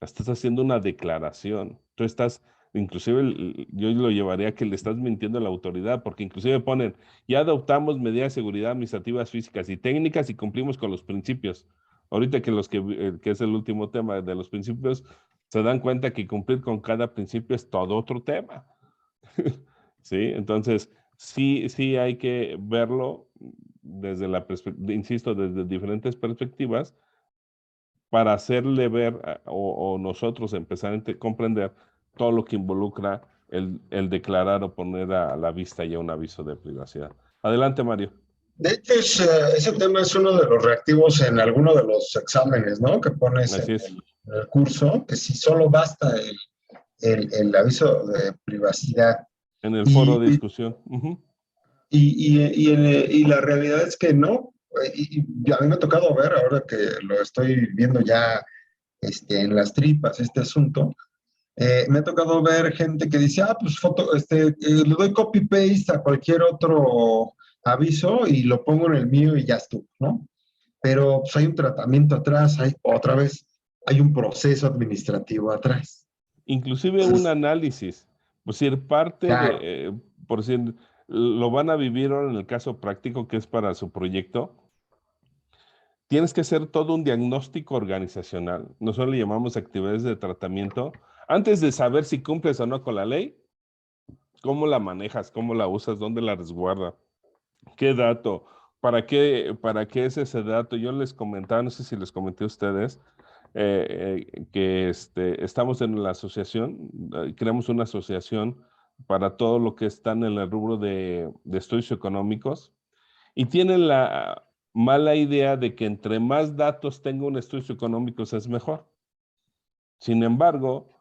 Estás haciendo una declaración. Tú estás, inclusive yo lo llevaría a que le estás mintiendo a la autoridad, porque inclusive ponen, ya adoptamos medidas de seguridad administrativas, físicas y técnicas y cumplimos con los principios. Ahorita que que es el último tema de los principios, se dan cuenta que cumplir con cada principio es todo otro tema. ¿Sí? Entonces, sí hay que verlo desde insisto, desde diferentes perspectivas, para hacerle ver o nosotros empezar a comprender todo lo que involucra el declarar o poner a la vista ya un aviso de privacidad. Adelante, Mario. De hecho, ese tema es uno de los reactivos en alguno de los exámenes, ¿no? Que pones en el curso, que si solo basta el aviso de privacidad. En el foro de discusión. Y la realidad es que no. Y a mí me ha tocado ver, ahora que lo estoy viendo ya en las tripas, este asunto, me ha tocado ver gente que dice, pues le doy copy-paste a aviso y lo pongo en el mío y ya estuvo, ¿no? Pero pues, hay un tratamiento atrás, hay un proceso administrativo atrás. Inclusive un análisis, pues decir, parte Claro. de, por decir, lo van a vivir ahora en el caso práctico que es para su proyecto. Tienes que hacer todo un diagnóstico organizacional. Nosotros le llamamos actividades de tratamiento. Antes de saber si cumples o no con la ley, cómo la manejas, cómo la usas, dónde la resguarda, qué dato, para qué es ese dato. Yo les comentaba, no sé si les comenté a ustedes, que estamos en la asociación, creamos una asociación para todo lo que está en el rubro de estudios económicos y tienen la mala idea de que entre más datos tenga un estudio económico es mejor. Sin embargo,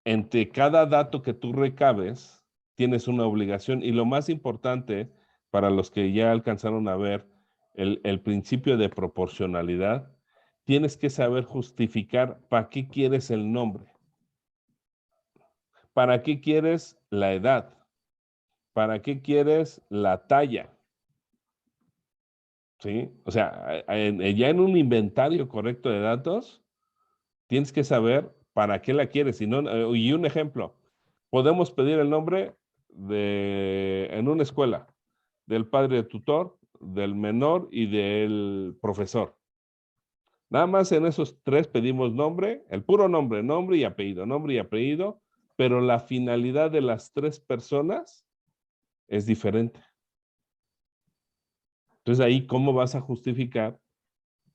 entre cada dato que tú recabes, tienes una obligación y lo más importante para los que ya alcanzaron a ver el principio de proporcionalidad, tienes que saber justificar para qué quieres el nombre, para qué quieres la edad, para qué quieres la talla. ¿Sí? O sea, ya en un inventario correcto de datos, tienes que saber para qué la quieres. Y un ejemplo, podemos pedir el nombre en una escuela, del padre tutor, del menor y del profesor. Nada más en esos tres pedimos nombre, el puro nombre y apellido, pero la finalidad de las tres personas es diferente. Entonces ahí, ¿cómo vas a justificar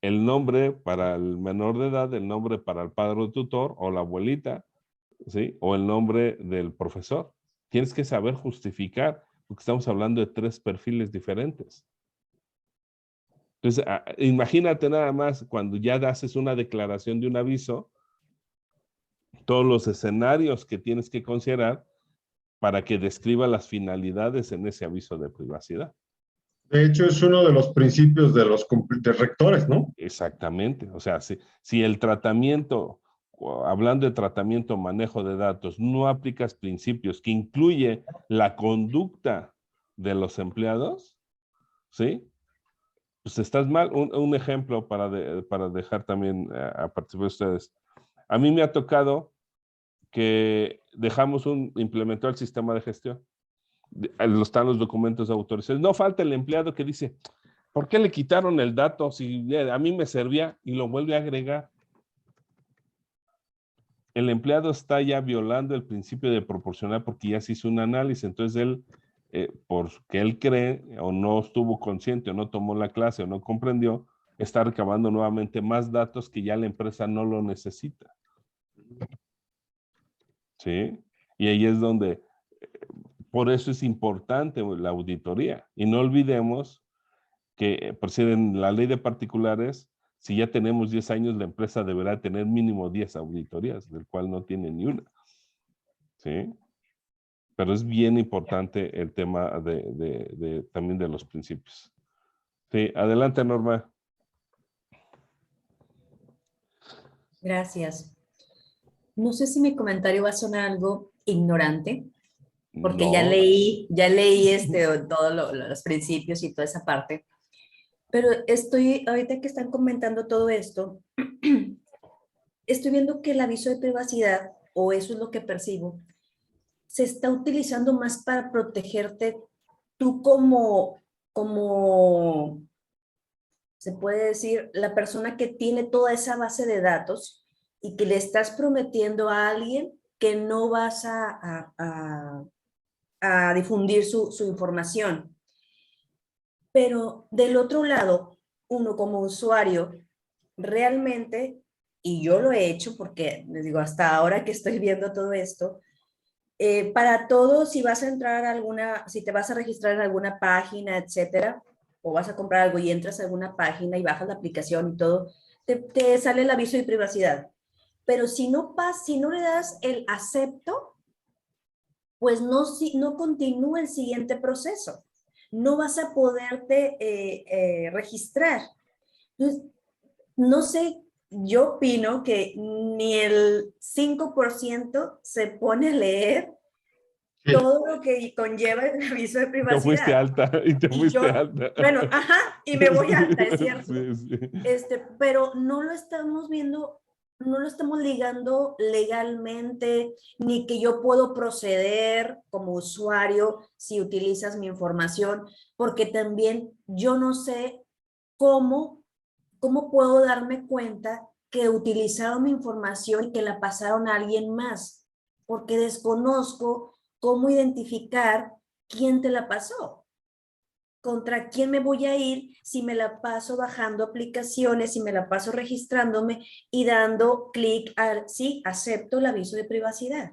el nombre para el menor de edad, el nombre para el padre tutor o la abuelita, ¿sí? O el nombre del profesor? Tienes que saber justificar, porque estamos hablando de tres perfiles diferentes. Entonces, imagínate nada más cuando ya haces una declaración de un aviso, todos los escenarios que tienes que considerar para que describa las finalidades en ese aviso de privacidad. De hecho, es uno de los principios de los de rectores, ¿no? Exactamente. O sea, si el tratamiento, hablando de tratamiento, manejo de datos, no aplicas principios que incluye la conducta de los empleados, ¿sí? Pues estás mal. Un ejemplo para dejar también a participar ustedes. A mí me ha tocado que implementó el sistema de gestión. Están los documentos de autorización. No falta el empleado que dice, ¿por qué le quitaron el dato si a mí me servía? Y lo vuelve a agregar. El empleado está ya violando el principio de proporcionalidad porque ya se hizo un análisis. Entonces él, porque él cree o no estuvo consciente o no tomó la clase o no comprendió, está recabando nuevamente más datos que ya la empresa no lo necesita. ¿Sí? Y ahí es donde, por eso es importante la auditoría. Y no olvidemos que, por si en la ley de particulares, si ya tenemos 10 años, la empresa deberá tener mínimo 10 auditorías, del cual no tiene ni una. ¿Sí? Pero es bien importante el tema también de los principios. Sí, adelante, Norma. Gracias. No sé si mi comentario va a sonar algo ignorante, porque No. ya leí todos los principios y toda esa parte, pero ahorita que están comentando todo esto, estoy viendo que el aviso de privacidad, o eso es lo que percibo, se está utilizando más para protegerte tú como se puede decir, la persona que tiene toda esa base de datos y que le estás prometiendo a alguien que no vas a difundir su información. Pero del otro lado, uno como usuario, realmente, y yo lo he hecho porque, les digo, hasta ahora que estoy viendo todo esto, para todo, si vas a entrar a si te vas a registrar en alguna página, etcétera, o vas a comprar algo y entras a alguna página y bajas la aplicación y todo, te sale el aviso de privacidad. Pero si no le das el acepto, pues no continúa el siguiente proceso. No vas a poderte registrar. Entonces, no sé, yo opino que ni el 5% se pone a leer Sí. todo lo que conlleva el aviso de Te privacidad. fuiste alta y te Y fuiste yo, alta. bueno, ajá, y me voy alta, es cierto. Sí, sí. Pero no lo estamos viendo, no lo estamos ligando legalmente, ni que yo puedo proceder como usuario si utilizas mi información, porque también yo no sé cómo puedo darme cuenta que utilizaron mi información y que la pasaron a alguien más, porque desconozco cómo identificar quién te la pasó. ¿Contra quién me voy a ir si me la paso bajando aplicaciones, si me la paso registrándome y dando clic al sí, acepto el aviso de privacidad?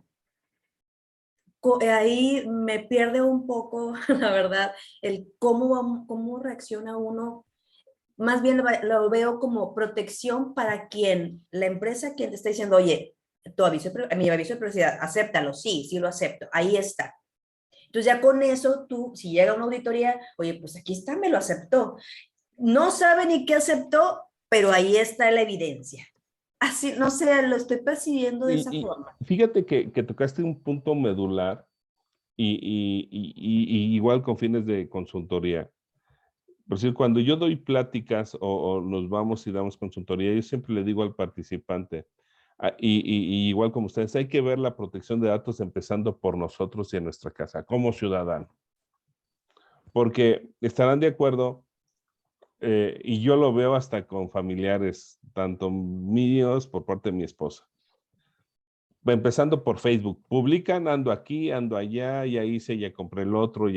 Ahí me pierde un poco, la verdad, el cómo reacciona uno. Más bien lo veo como protección para quien, la empresa quien te está diciendo, oye, mi aviso de privacidad, acéptalo, sí, sí lo acepto, ahí está. Entonces ya con eso tú, si llega una auditoría, oye, pues aquí está, me lo aceptó. No sabe ni qué aceptó, pero ahí está la evidencia. Así, no sé, lo estoy percibiendo de esa forma. Fíjate que tocaste un punto medular y igual con fines de consultoría. Por decir, cuando yo doy pláticas o nos vamos y damos consultoría, yo siempre le digo al participante, y igual como ustedes, hay que ver la protección de datos empezando por nosotros y en nuestra casa, como ciudadano. Porque estarán de acuerdo, y yo lo veo hasta con familiares, tanto míos por parte de mi esposa. Empezando por Facebook, publican, ando aquí, ando allá, ya hice, ya compré el otro,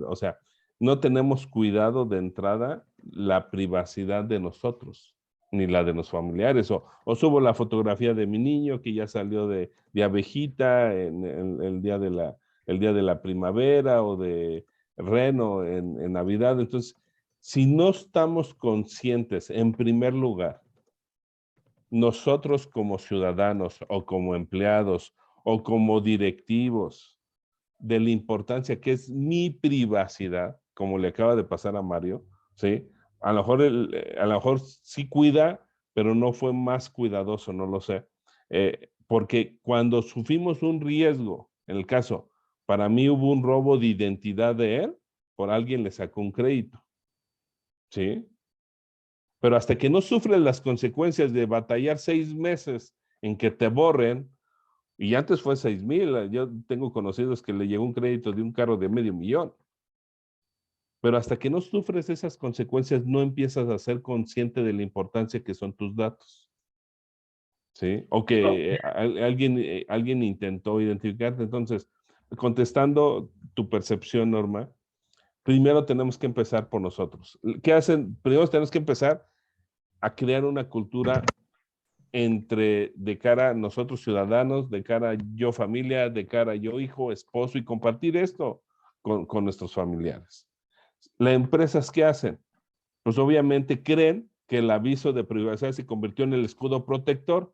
o sea, no tenemos cuidado de entrada la privacidad de nosotros, ni la de los familiares, o subo la fotografía de mi niño que ya salió de abejita en el día de la primavera o de reno en Navidad. Entonces, si no estamos conscientes, en primer lugar, nosotros como ciudadanos o como empleados o como directivos, de la importancia que es mi privacidad, como le acaba de pasar a Mario, ¿sí? A lo mejor sí cuida, pero no fue más cuidadoso, no lo sé. Porque cuando sufrimos un riesgo, en el caso, para mí hubo un robo de identidad de él, por alguien le sacó un crédito, ¿sí? Pero hasta que no sufres las consecuencias de batallar 6 meses en que te borren, y antes fue 6,000, yo tengo conocidos que le llegó un crédito de un carro de $500,000. Pero hasta que no sufres esas consecuencias, no empiezas a ser consciente de la importancia que son tus datos. ¿Sí? O que alguien intentó identificarte. Entonces, contestando tu percepción, Norma, primero tenemos que empezar por nosotros. ¿Qué hacen? Primero tenemos que empezar a crear una cultura de cara a nosotros ciudadanos, de cara a yo familia, de cara a yo hijo, esposo, y compartir esto con nuestros familiares. ¿Las empresas qué hacen? Pues obviamente creen que el aviso de privacidad se convirtió en el escudo protector,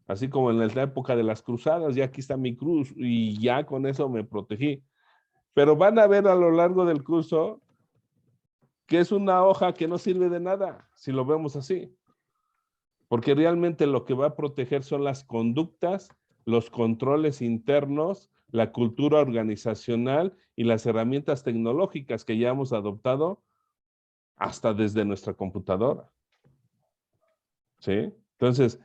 así como en la época de las cruzadas, ya aquí está mi cruz y ya con eso me protegí. Pero van a ver a lo largo del curso que es una hoja que no sirve de nada, si lo vemos así. Porque realmente lo que va a proteger son las conductas, los controles internos, la cultura organizacional y las herramientas tecnológicas que ya hemos adoptado hasta desde nuestra computadora. ¿Sí? Entonces,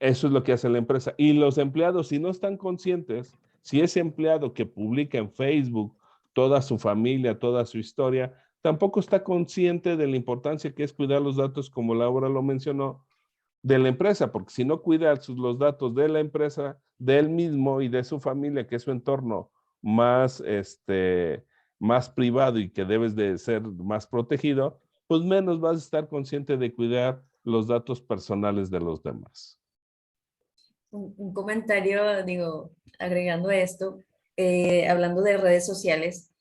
eso es lo que hace la empresa. Y los empleados, si no están conscientes, si ese empleado que publica en Facebook toda su familia, toda su historia, tampoco está consciente de la importancia que es cuidar los datos, como Laura lo mencionó, de la empresa, porque si no cuida los datos de la empresa, de él mismo y de su familia, que es su entorno más, más privado y que debes de ser más protegido, pues menos vas a estar consciente de cuidar los datos personales de los demás. Un comentario, digo, agregando esto, hablando de redes sociales,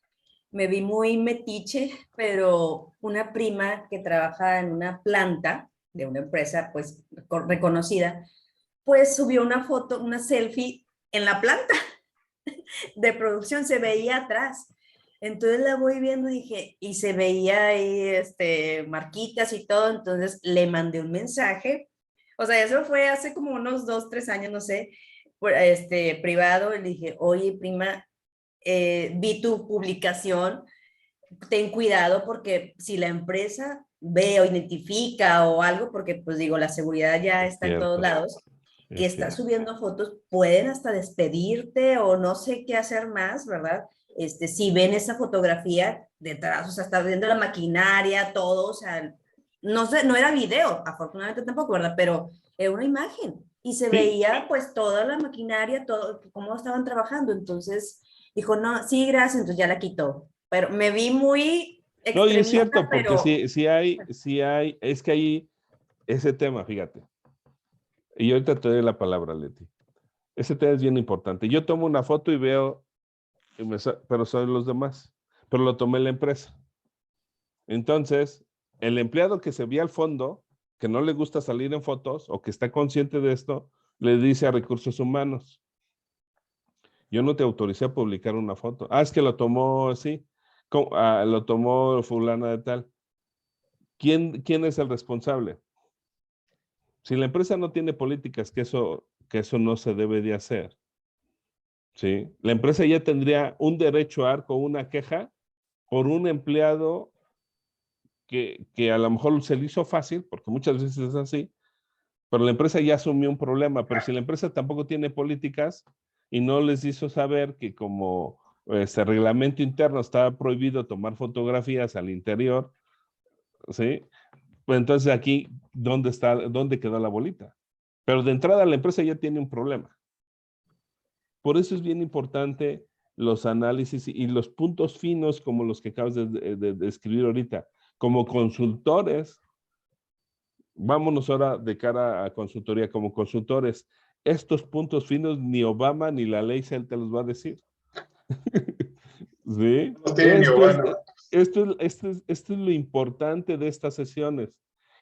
me vi muy metiche, pero una prima que trabaja en una planta de una empresa pues reconocida, pues subió una foto, una selfie en la planta de producción, se veía atrás. Entonces la voy viendo y dije, y se veía ahí marquitas y todo, entonces le mandé un mensaje. O sea, eso fue hace como unos 2, 3 años, no sé, privado, y le dije, oye, prima, vi tu publicación, ten cuidado porque si la empresa ve o identifica o algo, porque pues digo, la seguridad ya está en todos lados, que estás subiendo fotos, pueden hasta despedirte o no sé qué hacer más, ¿verdad? Si ven esa fotografía detrás, o sea, está viendo la maquinaria, todo, o sea, no sé, no era video, afortunadamente tampoco, ¿verdad? Pero era una imagen y se veía pues toda la maquinaria, todo, cómo estaban trabajando. Entonces dijo, no, sí, gracias, entonces ya la quitó. Pero me vi muy No, y es extremista, cierto, porque pero... sí hay, es que ahí, ese tema, fíjate. Y ahorita te doy la palabra, Leti. Ese tema es bien importante. Yo tomo una foto y veo, pero son los demás, pero lo tomé en la empresa. Entonces, el empleado que se ve al fondo, que no le gusta salir en fotos o que está consciente de esto, le dice a Recursos Humanos, yo no te autoricé a publicar una foto. Ah, es que lo tomó así, lo tomó fulana de tal. ¿Quién es el responsable? Si la empresa no tiene políticas, que eso no se debe de hacer, ¿sí? La empresa ya tendría un derecho a con una queja por un empleado que a lo mejor se le hizo fácil, porque muchas veces es así, pero la empresa ya asumió un problema. Pero si la empresa tampoco tiene políticas y no les hizo saber que como ese reglamento interno estaba prohibido tomar fotografías al interior, ¿sí? Pues entonces aquí, ¿dónde quedó la bolita? Pero de entrada la empresa ya tiene un problema. Por eso es bien importante los análisis y los puntos finos como los que acabas de escribir ahorita. Como consultores, vámonos ahora de cara a consultoría, como consultores, estos puntos finos ni Obama ni la ley te los va a decir. ¿Sí? Esto es lo importante de estas sesiones,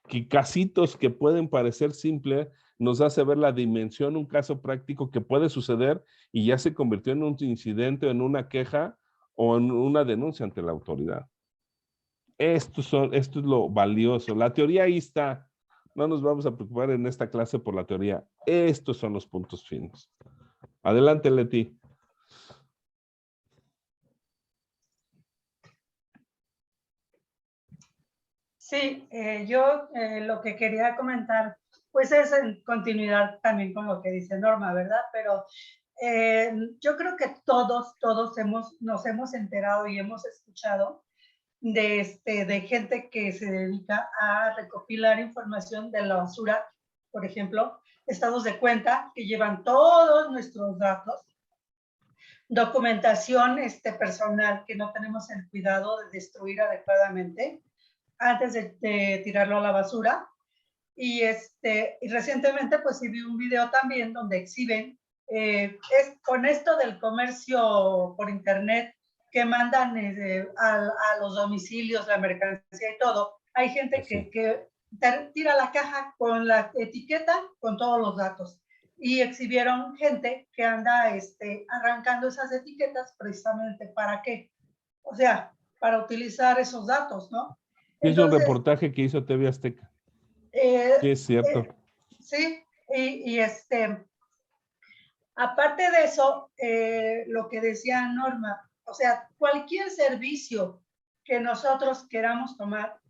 que casitos que pueden parecer simples nos hace ver la dimensión, un caso práctico que puede suceder y ya se convirtió en un incidente, en una queja o en una denuncia ante la autoridad. Esto es lo valioso. La teoría ahí está. No nos vamos a preocupar en esta clase por la teoría. Estos son los puntos finos. Adelante, Leti. Sí, yo lo que quería comentar, pues es en continuidad también con lo que dice Norma, ¿verdad? Pero yo creo que todos nos hemos enterado y hemos escuchado de gente que se dedica a recopilar información de la basura, por ejemplo, estados de cuenta que llevan todos nuestros datos, documentación personal que no tenemos el cuidado de destruir adecuadamente antes de tirarlo a la basura. Y recientemente pues sí vi un video también donde exhiben con esto del comercio por internet que mandan a los domicilios la mercancía y todo. Hay gente que tira la caja con la etiqueta con todos los datos y exhibieron gente que anda arrancando esas etiquetas precisamente ¿para qué? O sea, para utilizar esos datos, ¿no? Es un reportaje que hizo TV Azteca. Sí, es cierto. Sí, y aparte de eso, lo que decía Norma, o sea, cualquier servicio que nosotros queramos tomar,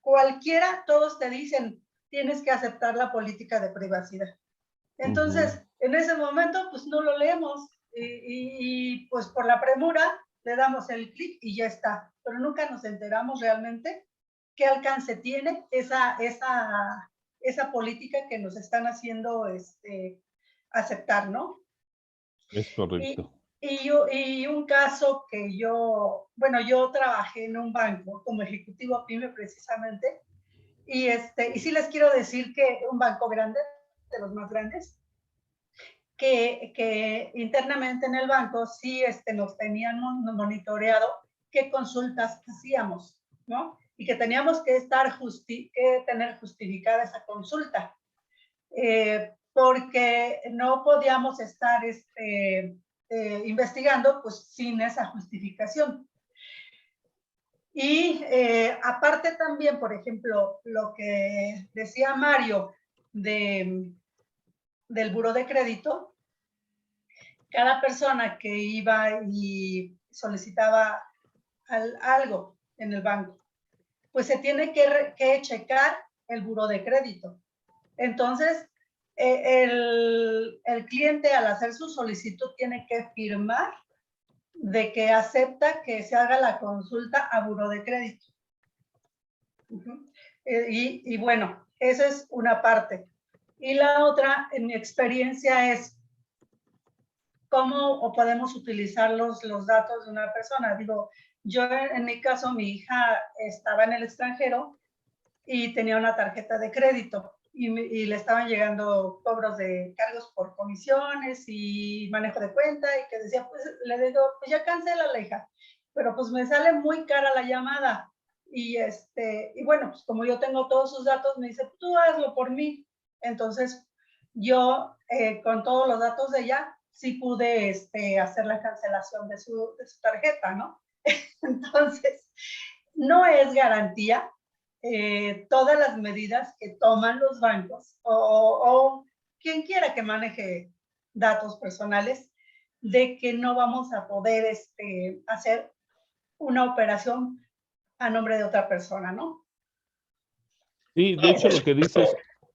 cualquiera, todos te dicen, tienes que aceptar la política de privacidad. Entonces, en ese momento, pues no lo leemos y pues por la premura le damos el clic y ya está. Pero nunca nos enteramos realmente qué alcance tiene esa política que nos están haciendo aceptar, ¿no? Es correcto. Y un caso que yo trabajé en un banco como ejecutivo PYME precisamente, y sí les quiero decir que un banco grande, de los más grandes, que internamente en el banco sí nos tenían monitoreado qué consultas hacíamos, ¿no? Y que teníamos que tener justificada esa consulta, porque no podíamos estar investigando pues sin esa justificación. Y aparte también, por ejemplo, lo que decía Mario del buró de crédito, cada persona que iba y solicitaba algo en el banco, pues se tiene que checar el buró de crédito. Entonces, el cliente al hacer su solicitud tiene que firmar de que acepta que se haga la consulta a buró de crédito. Y bueno, esa es una parte. Y la otra, en mi experiencia, es cómo podemos utilizar los datos de una persona. Digo, yo en mi caso, mi hija estaba en el extranjero y tenía una tarjeta de crédito y le estaban llegando cobros de cargos por comisiones y manejo de cuenta, y que decía, pues le digo, pues ya cancela la hija, pero pues me sale muy cara la llamada. Y bueno, pues como yo tengo todos sus datos, me dice, tú hazlo por mí. Entonces yo con todos los datos de ella sí pude hacer la cancelación de su tarjeta, ¿no? Entonces, no es garantía todas las medidas que toman los bancos o quien quiera que maneje datos personales, de que no vamos a poder hacer una operación a nombre de otra persona, ¿no? Sí, de hecho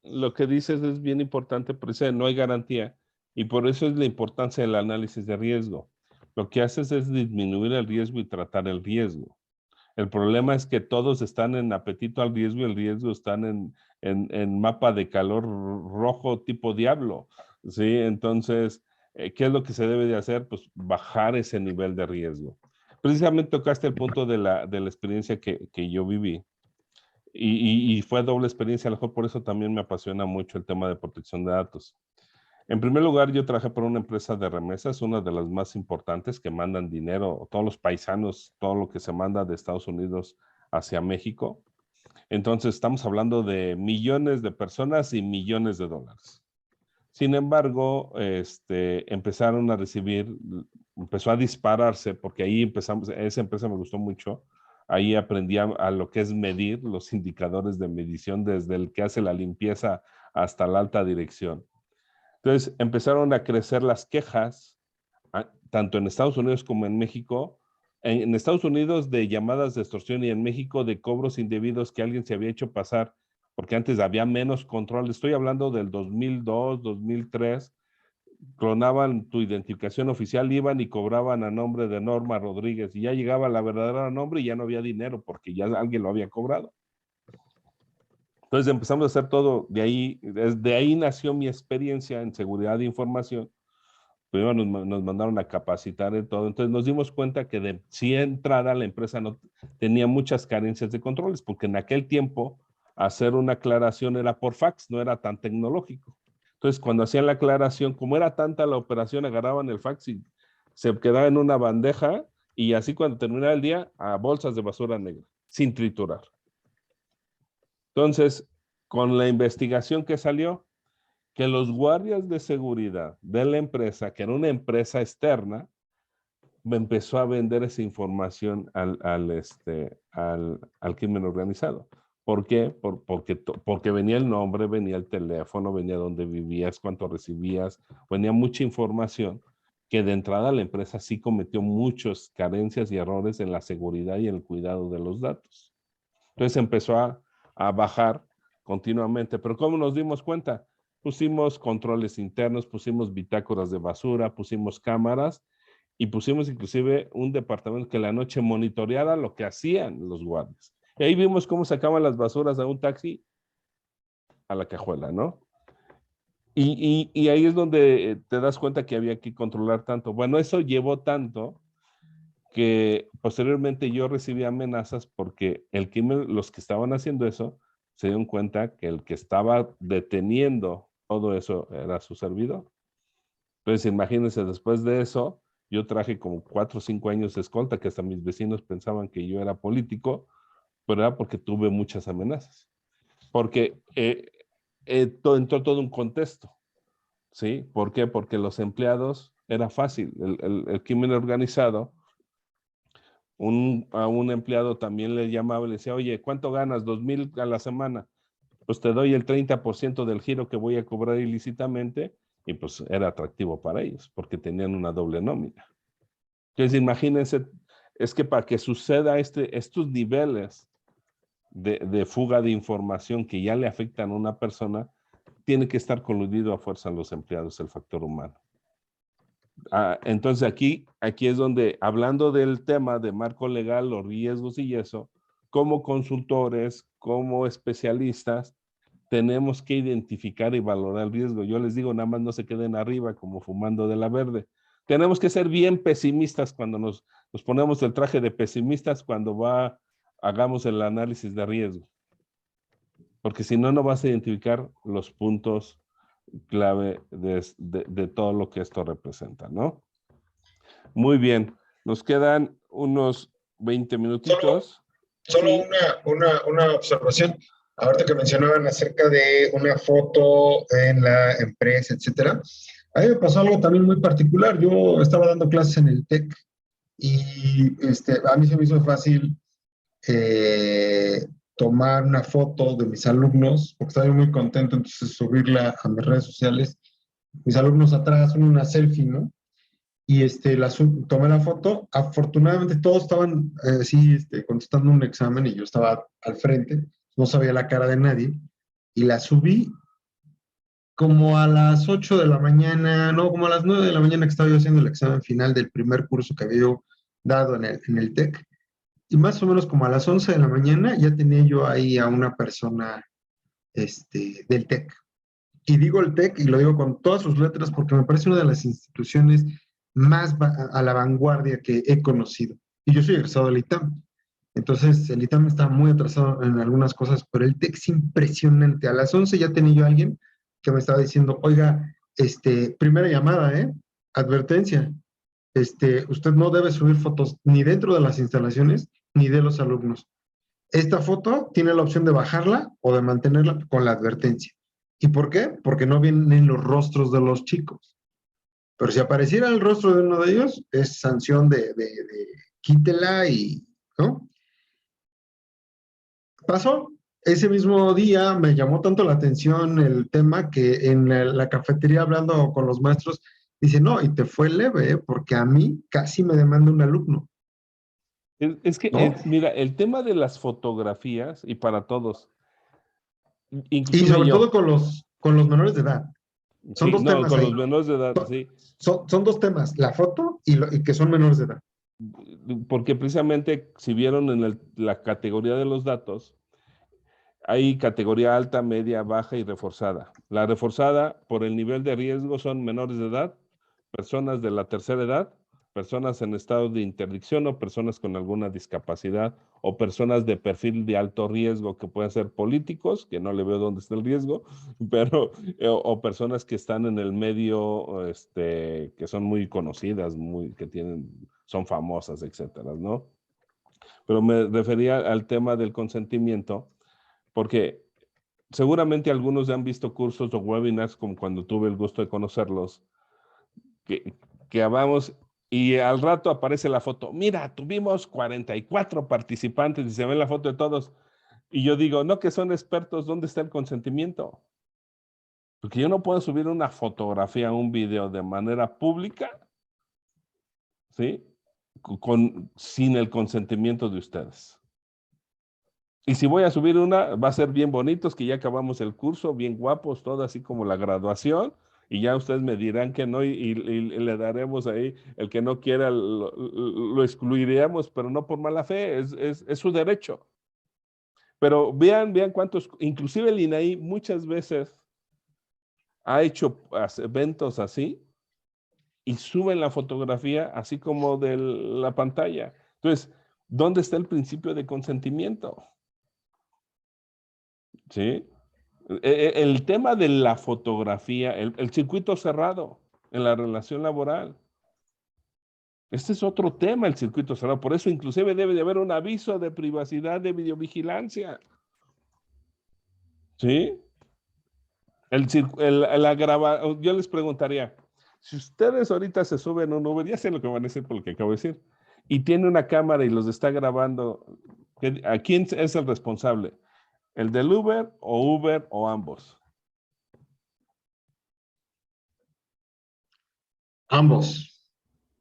lo que dices es bien importante, porque no hay garantía, y por eso es la importancia del análisis de riesgo. Lo que haces es disminuir el riesgo y tratar el riesgo. El problema es que todos están en apetito al riesgo y el riesgo están en mapa de calor rojo tipo diablo, ¿sí? Entonces, ¿qué es lo que se debe de hacer? Pues bajar ese nivel de riesgo. Precisamente tocaste el punto de la experiencia que yo viví. Y fue doble experiencia, a lo mejor por eso también me apasiona mucho el tema de protección de datos. En primer lugar, yo trabajé por una empresa de remesas, una de las más importantes que mandan dinero, todos los paisanos, todo lo que se manda de Estados Unidos hacia México. Entonces, estamos hablando de millones de personas y millones de dólares. Sin embargo, empezaron a recibir, empezó a dispararse, porque ahí empezamos, esa empresa me gustó mucho. Ahí aprendí a lo que es medir los indicadores de medición, desde el que hace la limpieza hasta la alta dirección. Entonces empezaron a crecer las quejas, tanto en Estados Unidos como en México. En Estados Unidos de llamadas de extorsión y en México de cobros indebidos que alguien se había hecho pasar, porque antes había menos control. Estoy hablando del 2002, 2003. Clonaban tu identificación oficial, iban y cobraban a nombre de Norma Rodríguez y ya llegaba la verdadera nombre y ya no había dinero porque ya alguien lo había cobrado. Entonces empezamos a hacer todo, desde ahí nació mi experiencia en seguridad de información. Primero nos mandaron a capacitar en todo, entonces nos dimos cuenta que de si entrada la empresa no tenía muchas carencias de controles, porque en aquel tiempo hacer una aclaración era por fax, no era tan tecnológico. Entonces cuando hacían la aclaración, como era tanta la operación, agarraban el fax y se quedaba en una bandeja y así cuando terminaba el día, a bolsas de basura negra, sin triturar. Entonces, con la investigación que salió, que los guardias de seguridad de la empresa, que era una empresa externa, me empezó a vender esa información al crimen organizado. ¿Por qué? Porque venía el nombre, venía el teléfono, venía dónde vivías, cuánto recibías, venía mucha información que de entrada la empresa sí cometió muchas carencias y errores en la seguridad y en el cuidado de los datos. Entonces empezó a bajar continuamente. Pero ¿cómo nos dimos cuenta? Pusimos controles internos, pusimos bitácoras de basura, pusimos cámaras y pusimos inclusive un departamento que la noche monitoreara lo que hacían los guardias. Y ahí vimos cómo sacaban las basuras a un taxi a la cajuela, ¿no? Y ahí es donde te das cuenta que había que controlar tanto. Bueno, eso llevó tanto que posteriormente yo recibí amenazas porque los que estaban haciendo eso se dieron cuenta que el que estaba deteniendo todo eso era su servidor. Entonces, imagínense, después de eso, yo traje como 4 o 5 años de escolta, que hasta mis vecinos pensaban que yo era político, pero era porque tuve muchas amenazas. Porque entró todo un contexto, ¿sí? ¿Por qué? Porque los empleados, era fácil, el crimen organizado, a un empleado también le llamaba y le decía, oye, ¿cuánto ganas? 2,000 a la semana. Pues te doy el 30% del giro que voy a cobrar ilícitamente Y pues era atractivo para ellos porque tenían una doble nómina. Entonces imagínense, es que para que suceda estos niveles de fuga de información que ya le afectan a una persona, tiene que estar coludido a fuerza los empleados, el factor humano. Entonces aquí es donde, hablando del tema de marco legal, los riesgos y eso, como consultores, como especialistas, tenemos que identificar y valorar el riesgo. Yo les digo, nada más no se queden arriba como fumando de la verde. Tenemos que ser bien pesimistas cuando nos ponemos el traje de pesimistas cuando hagamos el análisis de riesgo. Porque si no, no vas a identificar los puntos clave de todo lo que esto representa, ¿no? Muy bien. Nos quedan unos 20 minutitos. Solo Sí. una observación. Ahorita que mencionaban acerca de una foto en la empresa, etcétera. A mí me pasó algo también muy particular. Yo estaba dando clases en el TEC y a mí se me hizo fácil tomar una foto de mis alumnos, porque estaba yo muy contento, entonces subirla a mis redes sociales. Mis alumnos atrás, una selfie, ¿no? Y tomé la foto. Afortunadamente todos estaban contestando un examen y yo estaba al frente, no sabía la cara de nadie, y la subí como a las 8 de la mañana, no, como a las 9 de la mañana que estaba yo haciendo el examen final del primer curso que había yo dado en el TEC, y más o menos como a las 11 de la mañana ya tenía yo ahí a una persona del TEC. Y digo el TEC, y lo digo con todas sus letras, porque me parece una de las instituciones más a la vanguardia que he conocido. Y yo soy egresado del ITAM. Entonces, el ITAM está muy atrasado en algunas cosas, pero el TEC es impresionante. A las 11 ya tenía yo a alguien que me estaba diciendo, oiga, primera llamada, advertencia, usted no debe subir fotos ni dentro de las instalaciones ni de los alumnos. Esta foto tiene la opción de bajarla o de mantenerla con la advertencia. ¿Y por qué? Porque no vienen los rostros de los chicos. Pero si apareciera el rostro de uno de ellos, es sanción de quítela y, ¿no? Pasó. Ese mismo día me llamó tanto la atención el tema que en la cafetería hablando con los maestros, dice, no, y te fue leve, porque a mí casi me demanda un alumno. Es que, ¿no? mira, el tema de las fotografías, y para todos, Y sobre todo con los menores de edad. Son sí, dos no, temas con ahí. los menores de edad, sí. Son dos temas, la foto y que son menores de edad. Porque precisamente, si vieron en la categoría de los datos, hay categoría alta, media, baja y reforzada. La reforzada, por el nivel de riesgo, son menores de edad, personas de la tercera edad, personas en estado de interdicción o personas con alguna discapacidad o personas de perfil de alto riesgo que pueden ser políticos, que no le veo dónde está el riesgo, pero o personas que están en el medio, que son muy conocidas, son famosas, etcétera, ¿no? Pero me refería al tema del consentimiento, porque seguramente algunos han visto cursos o webinars, como cuando tuve el gusto de conocerlos, que hablamos y al rato aparece la foto. Mira, tuvimos 44 participantes y se ve la foto de todos. Y yo digo, no que son expertos, ¿dónde está el consentimiento? Porque yo no puedo subir una fotografía, un video de manera pública, ¿sí? Sin el consentimiento de ustedes. Y si voy a subir una, va a ser bien bonitos, que ya acabamos el curso, bien guapos, todo así como la graduación, y ya ustedes me dirán que no, y le daremos ahí, el que no quiera lo excluiremos, pero no por mala fe, es su derecho. Pero vean cuántos, inclusive el INAI muchas veces ha hecho eventos así, y suben la fotografía así como de la pantalla. Entonces, ¿dónde está el principio de consentimiento? ¿Sí? El tema de la fotografía, el circuito cerrado en la relación laboral. Este es otro tema, el circuito cerrado. Por eso inclusive debe de haber un aviso de privacidad de videovigilancia. ¿Sí? Yo les preguntaría, si ustedes ahorita se suben a un Uber, ya sé lo que van a decir por lo que acabo de decir, y tiene una cámara y los está grabando, ¿a quién es el responsable? ¿El del Uber o ambos? Ambos.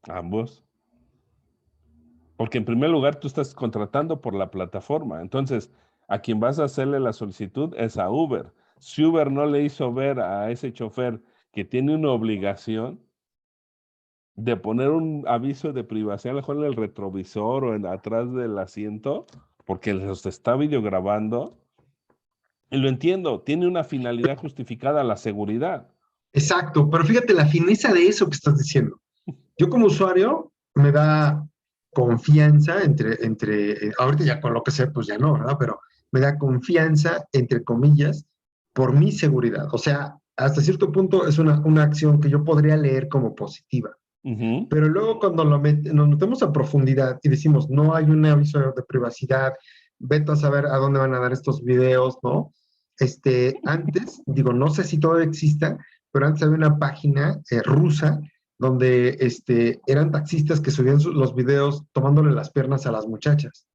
Ambos. Porque en primer lugar tú estás contratando por la plataforma. Entonces, a quien vas a hacerle la solicitud es a Uber. Si Uber no le hizo ver a ese chofer que tiene una obligación de poner un aviso de privacidad, a lo mejor en el retrovisor o atrás del asiento, porque los está videograbando, y lo entiendo, tiene una finalidad justificada, la seguridad. Exacto, pero fíjate la fineza de eso que estás diciendo. Yo como usuario me da confianza ahorita ya con lo que sé, pues ya no, ¿verdad? Pero me da confianza, entre comillas, por mi seguridad. O sea, hasta cierto punto es una acción que yo podría leer como positiva. Pero luego cuando nos metemos a profundidad y decimos, no hay un aviso de privacidad, vete a saber a dónde van a dar estos videos, ¿no? Antes, digo, no sé si todavía exista, pero antes había una página rusa donde eran taxistas que subían los videos tomándole las piernas a las muchachas,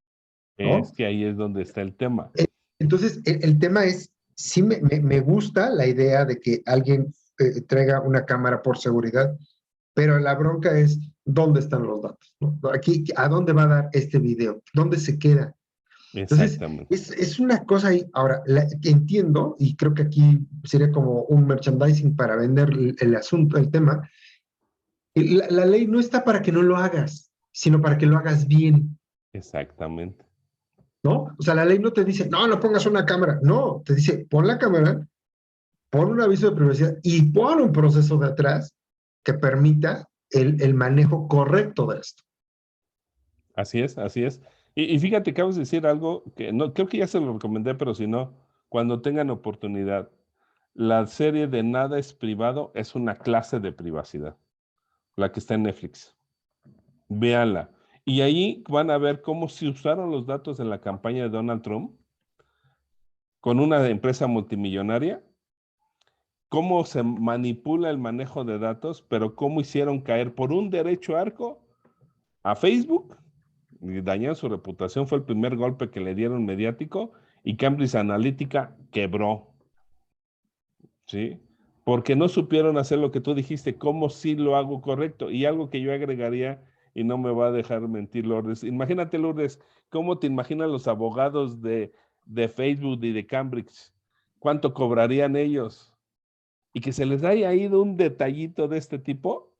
¿no? Es que ahí es donde está el tema. Entonces, el tema es, sí me gusta la idea de que alguien traiga una cámara por seguridad, pero la bronca es, ¿dónde están los datos? ¿No? Aquí, ¿a dónde va a dar este video? ¿Dónde se queda? Entonces, es una cosa ahí. Ahora, entiendo, y creo que aquí sería como un merchandising para vender el asunto, el tema. La ley no está para que no lo hagas, sino para que lo hagas bien. Exactamente. ¿No? O sea, la ley no te dice, no pongas una cámara. No, te dice, pon la cámara, pon un aviso de privacidad y pon un proceso de atrás que permita el manejo correcto de esto. Así es, así es. Y fíjate, acabas de decir algo que no, creo que ya se lo recomendé, pero si no, cuando tengan oportunidad, la serie de Nada es privado es una clase de privacidad, la que está en Netflix. Véanla. Y ahí van a ver cómo se usaron los datos en la campaña de Donald Trump con una empresa multimillonaria, cómo se manipula el manejo de datos, pero cómo hicieron caer por un derecho arco a Facebook, y dañaron su reputación, fue el primer golpe que le dieron mediático, y Cambridge Analytica quebró, ¿sí? Porque no supieron hacer lo que tú dijiste, cómo sí lo hago correcto, y algo que yo agregaría, y no me va a dejar mentir Lourdes, imagínate Lourdes, ¿cómo te imaginan los abogados de Facebook y de Cambridge? ¿Cuánto cobrarían ellos? Y que se les haya ido un detallito de este tipo.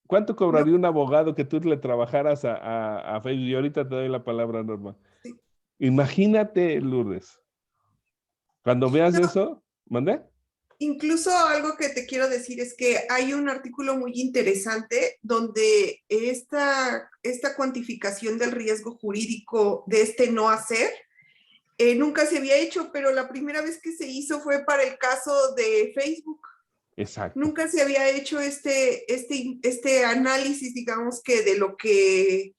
¿Cuánto cobraría un abogado que tú le trabajaras a Facebook? Y ahorita te doy la palabra, Norma. Sí. Imagínate, Lourdes. Cuando veas eso, ¿mandé? Incluso algo que te quiero decir es que hay un artículo muy interesante donde esta cuantificación del riesgo jurídico de no hacer nunca se había hecho, pero la primera vez que se hizo fue para el caso de Facebook. Exacto. Nunca se había hecho este análisis, digamos que de lo que,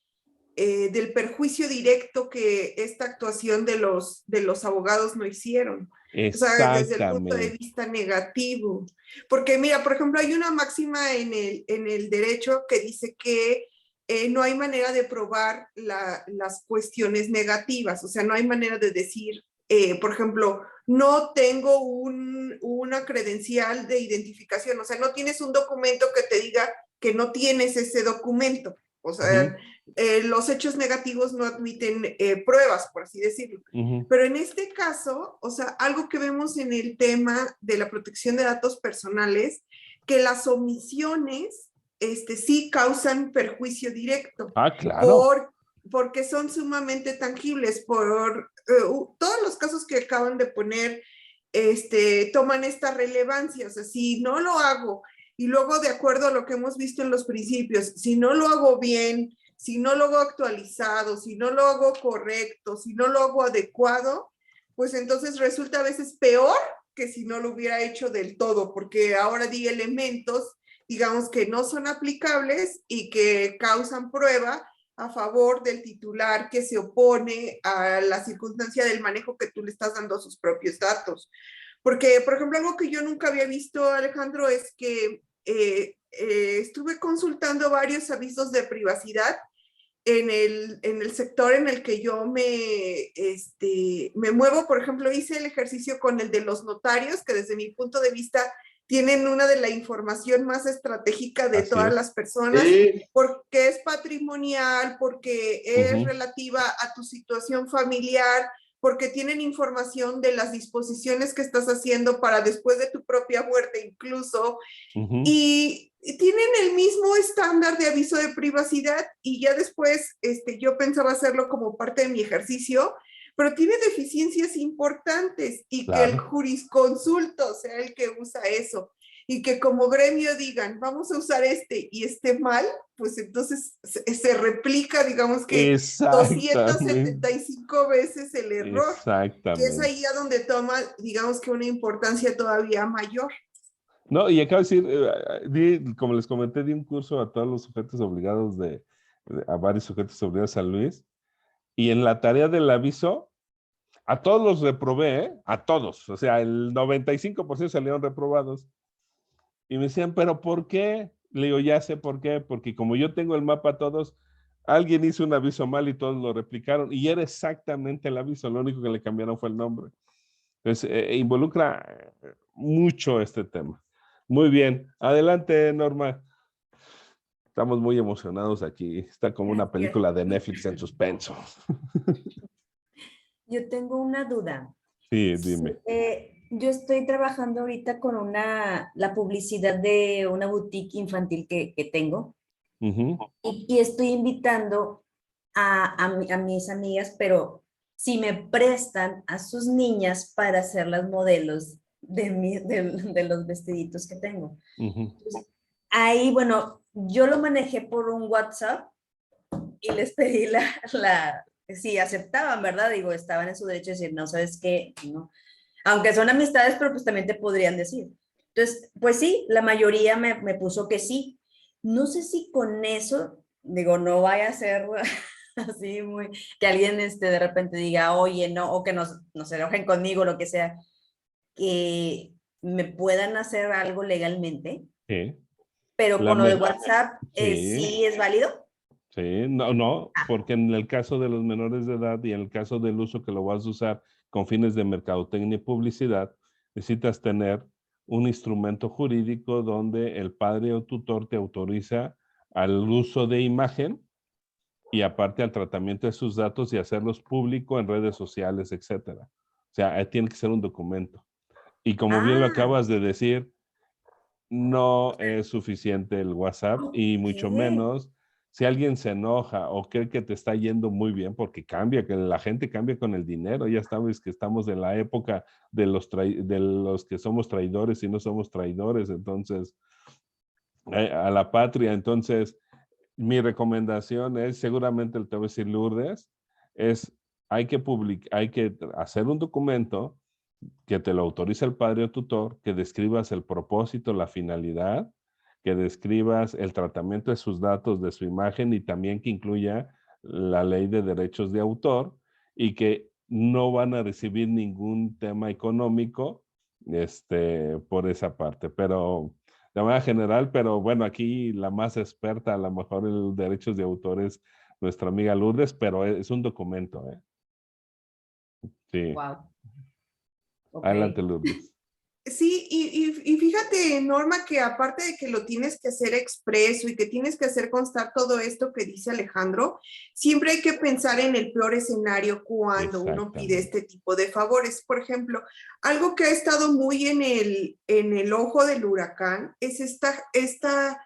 del perjuicio directo que esta actuación de los abogados no hicieron. O sea, desde el punto de vista negativo. Porque mira, por ejemplo, hay una máxima en el derecho que dice que no hay manera de probar las cuestiones negativas. O sea, no hay manera de decir, por ejemplo, no tengo una credencial de identificación. O sea, no tienes un documento que te diga que no tienes ese documento. O sea, los hechos negativos no admiten pruebas, por así decirlo. Pero en este caso, o sea, algo que vemos en el tema de la protección de datos personales, que las omisiones sí causan perjuicio directo. Ah, claro. Porque son sumamente tangibles. Por todos los casos que acaban de poner, toman esta relevancia. O sea, si no lo hago, y luego de acuerdo a lo que hemos visto en los principios, si no lo hago bien, si no lo hago actualizado, si no lo hago correcto, si no lo hago adecuado, pues entonces resulta a veces peor que si no lo hubiera hecho del todo, porque ahora di elementos, digamos, que no son aplicables y que causan prueba a favor del titular que se opone a la circunstancia del manejo que tú le estás dando a sus propios datos. Porque, por ejemplo, algo que yo nunca había visto, Alejandro, es que estuve consultando varios avisos de privacidad en el sector en el que yo me muevo. Por ejemplo, hice el ejercicio con el de los notarios, que desde mi punto de vista tienen una de la información más estratégica de Así todas es. las personas, Sí. porque es patrimonial, porque es relativa a tu situación familiar, porque tienen información de las disposiciones que estás haciendo para después de tu propia muerte incluso, y tienen el mismo estándar de aviso de privacidad, y ya después yo pensaba hacerlo como parte de mi ejercicio, pero tiene deficiencias importantes, y que el jurisconsulto sea el que usa eso, y que como gremio digan, vamos a usar y esté mal, pues entonces se replica, digamos que 275 veces el error, que es ahí a donde toma, digamos que una importancia todavía mayor. No, y acabo de decir, como les comenté, di un curso a todos los sujetos obligados a varios sujetos obligados a San Luis, y en la tarea del aviso, a todos los reprobé, ¿eh? A todos, o sea, el 95% salieron reprobados. Y me decían, ¿pero por qué? Le digo, ya sé por qué, porque como yo tengo el mapa a todos, alguien hizo un aviso mal y todos lo replicaron, y era exactamente el aviso, lo único que le cambiaron fue el nombre. Entonces, involucra mucho este tema. Muy bien, adelante, Norma. Estamos muy emocionados aquí. Está como una película de Netflix en suspenso. Yo tengo una duda. Sí, dime. Yo estoy trabajando ahorita con la publicidad de una boutique infantil que tengo. Y estoy invitando a mis amigas, pero si me prestan a sus niñas para hacer las modelos de los vestiditos que tengo. Entonces, ahí, bueno, yo lo manejé por un WhatsApp y les pedí si aceptaban, ¿verdad? Digo, estaban en su derecho de decir, no, ¿sabes qué? No. Aunque son amistades, pero pues también te podrían decir. Entonces, pues sí, la mayoría me puso que sí. No sé si con eso, digo, no vaya a ser así muy, que alguien de repente diga, oye, no, o que nos enojen conmigo, lo que sea, que me puedan hacer algo legalmente. Sí. Pero con lo de WhatsApp, sí. ¿sí es válido? Sí, no, porque en el caso de los menores de edad y en el caso del uso que lo vas a usar con fines de mercadotecnia y publicidad, necesitas tener un instrumento jurídico donde el padre o tutor te autoriza al uso de imagen y aparte al tratamiento de sus datos y hacerlos público en redes sociales, etcétera. O sea, tiene que ser un documento. Y como bien lo acabas de decir, no es suficiente el WhatsApp y mucho menos si alguien se enoja o cree que te está yendo muy bien, porque cambia, que la gente cambia con el dinero. Ya sabes que estamos en la época de los que somos traidores y no somos traidores, entonces, a la patria. Entonces, mi recomendación es, seguramente te voy a decir Lourdes, hay que hacer un documento que te lo autorice el padre o tutor, que describas el propósito, la finalidad, que describas el tratamiento de sus datos, de su imagen y también que incluya la ley de derechos de autor y que no van a recibir ningún tema económico por esa parte, pero de manera general, pero bueno, aquí la más experta a lo mejor en derechos de autor es nuestra amiga Lourdes, pero es un documento, ¿eh? Sí. Wow. Okay. Adelante, Lourdes. Sí, y fíjate, Norma, que aparte de que lo tienes que hacer expreso y que tienes que hacer constar todo esto que dice Alejandro, siempre hay que pensar en el peor escenario cuando uno pide este tipo de favores. Por ejemplo, algo que ha estado muy en el ojo del huracán es esta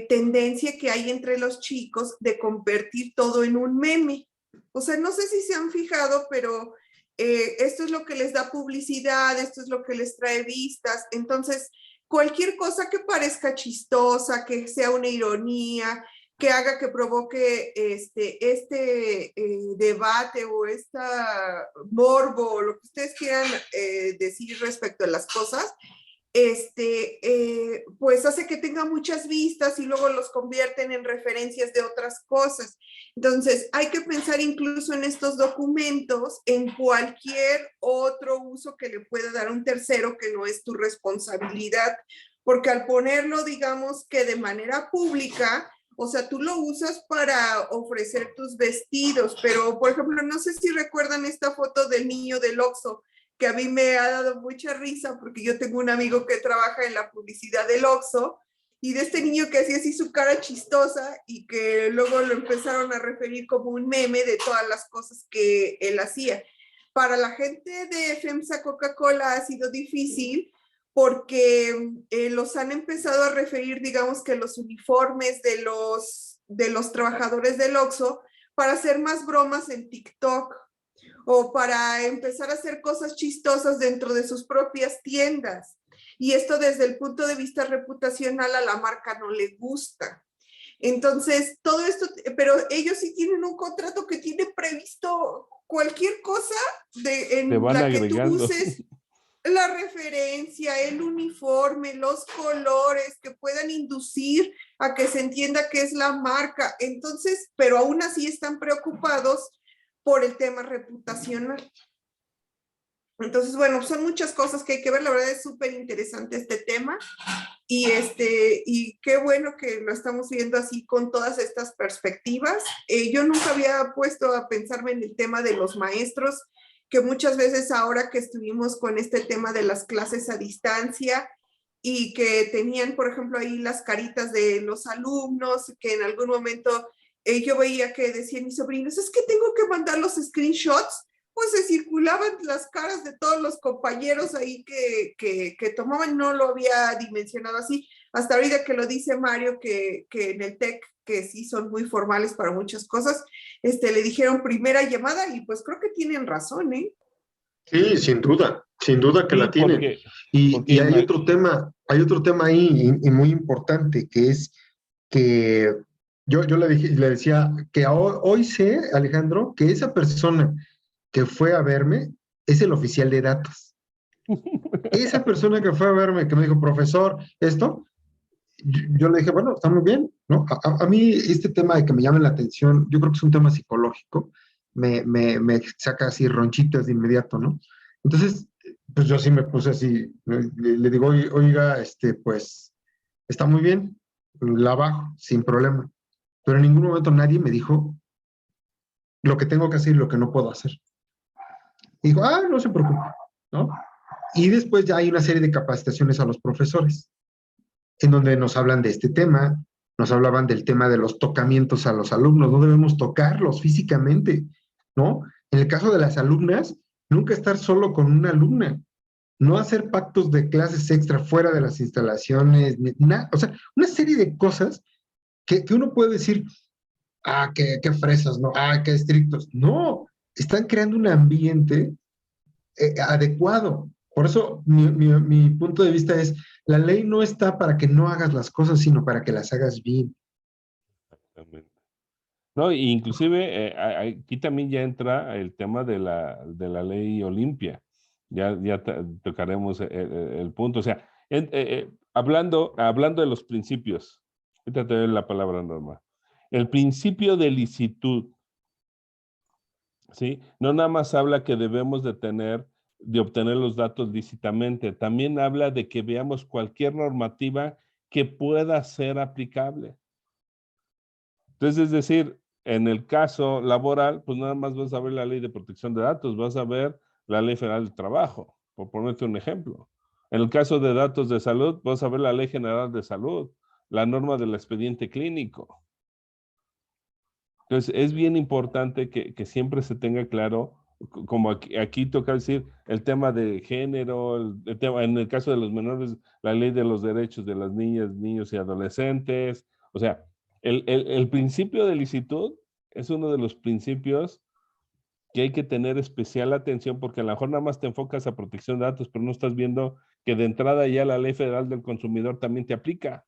tendencia que hay entre los chicos de convertir todo en un meme. O sea, no sé si se han fijado, pero esto es lo que les da publicidad, esto es lo que les trae vistas. Entonces, cualquier cosa que parezca chistosa, que sea una ironía, que haga que provoque debate o esta morbo, o lo que ustedes quieran decir respecto a las cosas, pues hace que tenga muchas vistas y luego los convierten en referencias de otras cosas. Entonces, hay que pensar incluso en estos documentos, en cualquier otro uso que le pueda dar un tercero que no es tu responsabilidad, porque al ponerlo, digamos que de manera pública, o sea, tú lo usas para ofrecer tus vestidos, pero, por ejemplo, no sé si recuerdan esta foto del niño del Oxxo, que a mí me ha dado mucha risa porque yo tengo un amigo que trabaja en la publicidad del Oxxo y de este niño que hacía así su cara chistosa y que luego lo empezaron a referir como un meme de todas las cosas que él hacía. Para la gente de FEMSA Coca-Cola ha sido difícil porque los han empezado a referir, digamos que los uniformes de los trabajadores del Oxxo para hacer más bromas en TikTok o para empezar a hacer cosas chistosas dentro de sus propias tiendas. Y esto desde el punto de vista reputacional a la marca no le gusta. Entonces, todo esto, pero ellos sí tienen un contrato que tiene previsto cualquier cosa en la que tú uses la referencia, el uniforme, los colores que puedan inducir a que se entienda que es la marca. Entonces, pero aún así están preocupados por el tema reputacional. Entonces, bueno, son muchas cosas que hay que ver. La verdad es súper interesante este tema y qué bueno que lo estamos viendo así con todas estas perspectivas. Yo nunca había puesto a pensarme en el tema de los maestros, que muchas veces ahora que estuvimos con este tema de las clases a distancia y que tenían, por ejemplo, ahí las caritas de los alumnos, que en algún momento yo veía que decían mis sobrinos, es que tengo que mandar los screenshots, pues se circulaban las caras de todos los compañeros ahí que tomaban, no lo había dimensionado así, hasta ahorita que lo dice Mario, que en el TEC, que sí son muy formales para muchas cosas, le dijeron primera llamada y pues creo que tienen razón, ¿eh? Sí, sin duda que Sí, la tienen. Y hay otro tema ahí y muy importante, que es que yo le decía que hoy sé, Alejandro, que esa persona que fue a verme es el oficial de datos. Esa persona que fue a verme, que me dijo, profesor, esto, yo le dije, bueno, está muy bien, ¿no? A mí este tema de que me llame la atención, yo creo que es un tema psicológico, me saca así ronchitas de inmediato, ¿no? Entonces, pues yo sí me puse así, le digo, oiga, pues, está muy bien, la bajo, sin problema. Pero en ningún momento nadie me dijo lo que tengo que hacer y lo que no puedo hacer. Y dijo, no se preocupe, ¿no? Y después ya hay una serie de capacitaciones a los profesores, en donde nos hablan de este tema, nos hablaban del tema de los tocamientos a los alumnos, no debemos tocarlos físicamente, ¿no? En el caso de las alumnas, nunca estar solo con una alumna, no hacer pactos de clases extra fuera de las instalaciones, o sea, una serie de cosas que uno puede decir, qué fresas, ¿no? Qué estrictos. No, están creando un ambiente adecuado. Por eso mi punto de vista es, la ley no está para que no hagas las cosas, sino para que las hagas bien. Exactamente. No, inclusive aquí también ya entra el tema de la ley Olimpia. Ya tocaremos el punto. O sea, hablando de los principios, ahorita te doy la palabra, Norma. El principio de licitud, ¿sí? No nada más habla que debemos de obtener los datos lícitamente, también habla de que veamos cualquier normativa que pueda ser aplicable. Entonces, es decir, en el caso laboral, pues nada más vas a ver la Ley de Protección de Datos, vas a ver la Ley Federal del Trabajo, por ponerte un ejemplo. En el caso de datos de salud, vas a ver la Ley General de Salud, la norma del expediente clínico. Entonces, es bien importante que siempre se tenga claro, como aquí toca decir, el tema de género, el tema, en el caso de los menores, la ley de los derechos de las niñas, niños y adolescentes. O sea, el principio de licitud es uno de los principios que hay que tener especial atención, porque a lo mejor nada más te enfocas a protección de datos, pero no estás viendo que de entrada ya la Ley Federal del Consumidor también te aplica.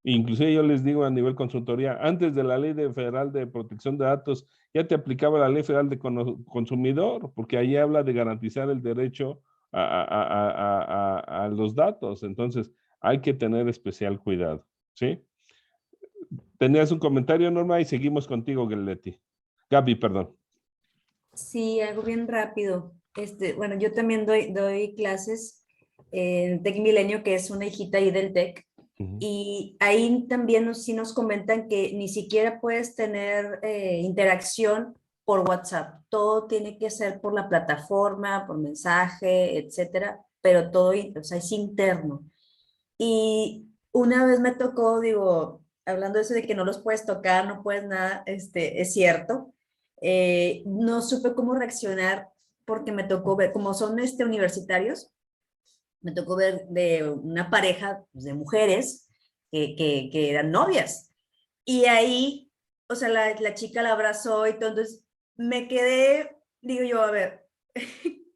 Inclusive yo les digo a nivel consultoría, antes de la Ley Federal de Protección de Datos, ya te aplicaba la Ley Federal de Consumidor, porque ahí habla de garantizar el derecho a los datos. Entonces, hay que tener especial cuidado, ¿sí? Tenías un comentario, Norma, y seguimos contigo, Gaby, perdón. Sí, algo bien rápido. Bueno, yo también doy clases en Tec Milenio, que es una hijita ahí del Tec. Y ahí también sí nos comentan que ni siquiera puedes tener interacción por WhatsApp, todo tiene que ser por la plataforma, por mensaje, etcétera, pero todo, o sea, es interno. Y una vez me tocó, digo, hablando de eso de que no los puedes tocar, no puedes nada, es cierto. No supe cómo reaccionar porque me tocó ver, como son universitarios, me tocó ver de una pareja pues, de mujeres que eran novias. Y ahí, o sea, la chica la abrazó y todo, entonces me quedé, digo yo, a ver,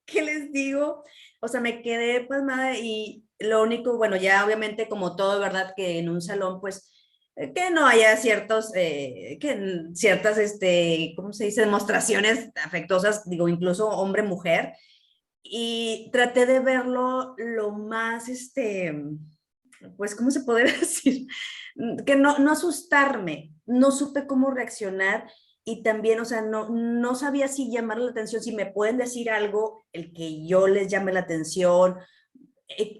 ¿qué les digo? O sea, me quedé pasmada y lo único, bueno, ya obviamente como todo, ¿verdad? Que en un salón, pues, que no haya ciertas, ¿cómo se dice? Demostraciones afectuosas, digo, incluso hombre-mujer. Y traté de verlo lo más, pues, ¿cómo se podría decir? Que no asustarme, no supe cómo reaccionar y también, o sea, no sabía si llamar la atención, si me pueden decir algo, el que yo les llame la atención,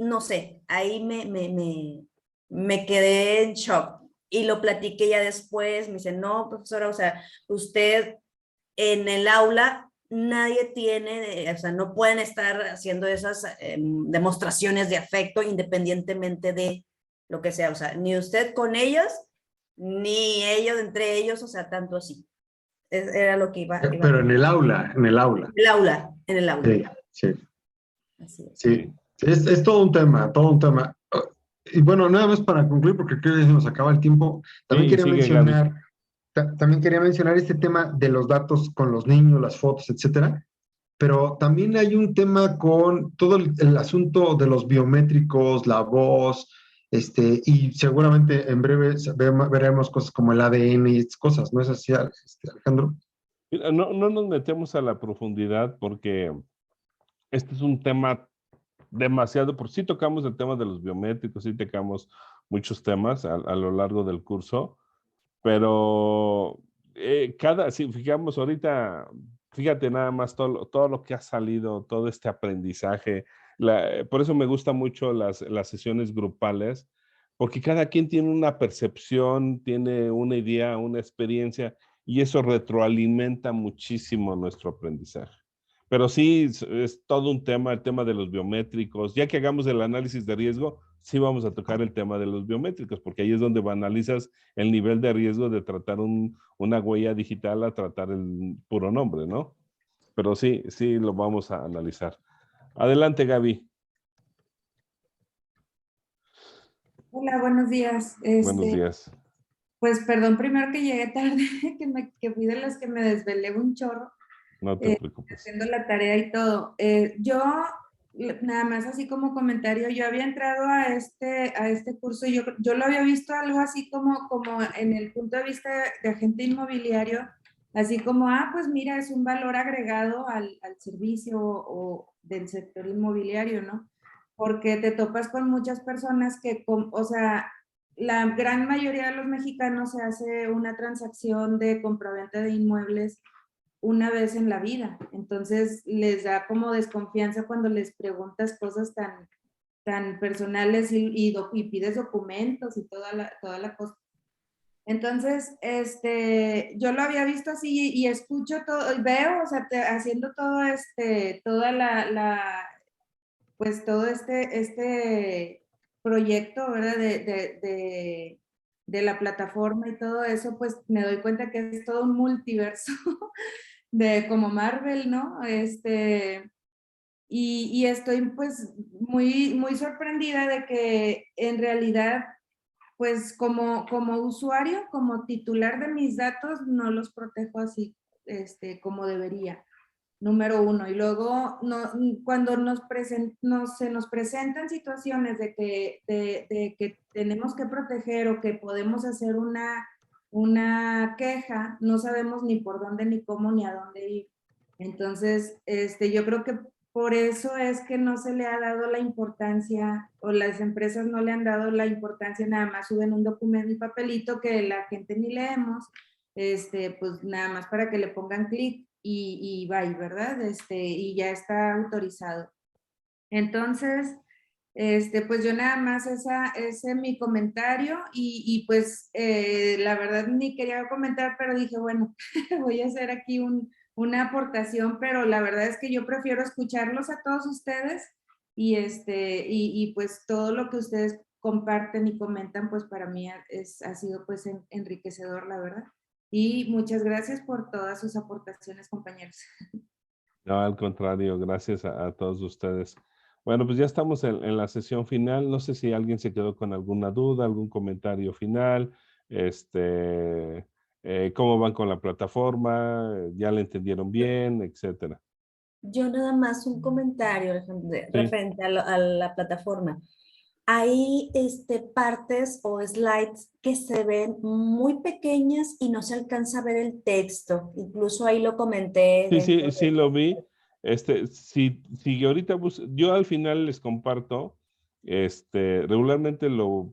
no sé, ahí me quedé en shock y lo platiqué ya después, me dice, no, profesora, o sea, usted en el aula nadie tiene, o sea, no pueden estar haciendo esas demostraciones de afecto independientemente de lo que sea, o sea, ni usted con ellos, ni ellos entre ellos, o sea, tanto así. Era lo que iba. Pero en el aula, en el aula. En el aula. Sí, sí. Así es. Sí, es todo un tema, todo un tema. Y bueno, nada más para concluir, porque creo que se nos acaba el tiempo, también Sí, quería sigue, Gaby. también quería mencionar este tema de los datos con los niños, las fotos, etcétera, pero también hay un tema con todo el asunto de los biométricos, la voz, y seguramente en breve veremos cosas como el ADN y estas cosas, ¿no es así, Alejandro? Mira, no nos metemos a la profundidad porque este es un tema demasiado, por sí tocamos el tema de los biométricos, sí tocamos muchos temas a lo largo del curso, pero si fijamos ahorita, fíjate nada más todo lo que ha salido, todo este aprendizaje, por eso me gustan mucho las sesiones grupales, porque cada quien tiene una percepción, tiene una idea, una experiencia, y eso retroalimenta muchísimo nuestro aprendizaje. Pero sí, es todo un tema, el tema de los biométricos. Ya que hagamos el análisis de riesgo, sí vamos a tocar el tema de los biométricos, porque ahí es donde analizas el nivel de riesgo de tratar una huella digital a tratar el puro nombre, ¿no? Pero sí lo vamos a analizar. Adelante, Gaby. Hola, buenos días. Buenos días. Pues perdón primero que llegué tarde, que fui de las que me desvelé un chorro. No te preocupes. Haciendo la tarea y todo. Yo, nada más así como comentario, yo había entrado a este curso y yo lo había visto algo así como en el punto de vista de agente inmobiliario, así como, pues mira, es un valor agregado al servicio o del sector inmobiliario, ¿no? Porque te topas con muchas personas que, o sea, la gran mayoría de los mexicanos se hace una transacción de compraventa de inmuebles una vez en la vida. Entonces les da como desconfianza cuando les preguntas cosas tan personales y pides documentos y toda la cosa. Entonces, yo lo había visto así y escucho todo, veo, o sea, haciendo todo pues todo este proyecto, ¿verdad? De la plataforma y todo eso, pues me doy cuenta que es todo un multiverso de como Marvel, ¿no? Y estoy pues muy sorprendida de que en realidad, pues como usuario, como titular de mis datos, no los protejo así, como debería. Número uno. Y luego, cuando se nos presentan situaciones de que tenemos que proteger o que podemos hacer una queja, no sabemos ni por dónde, ni cómo, ni a dónde ir. Entonces, yo creo que por eso es que no se le ha dado la importancia, o las empresas no le han dado la importancia, nada más suben un documento, un papelito que la gente ni leemos, pues nada más para que le pongan clic y bye, ¿verdad? Y ya está autorizado. Entonces, Pues yo nada más ese mi comentario y pues la verdad ni quería comentar, pero dije, bueno, voy a hacer aquí una aportación, pero la verdad es que yo prefiero escucharlos a todos ustedes y pues todo lo que ustedes comparten y comentan, pues para mí ha sido pues enriquecedor, la verdad. Y muchas gracias por todas sus aportaciones, compañeros. No, al contrario, gracias a todos ustedes. Bueno, pues ya estamos en la sesión final. No sé si alguien se quedó con alguna duda, algún comentario final. ¿Cómo van con la plataforma? ¿Ya la entendieron bien? Etcétera. Yo nada más un comentario referente a la plataforma. Hay partes o slides que se ven muy pequeñas y no se alcanza a ver el texto. Incluso ahí lo comenté dentro Sí, lo vi. Si ahorita yo al final les comparto, regularmente lo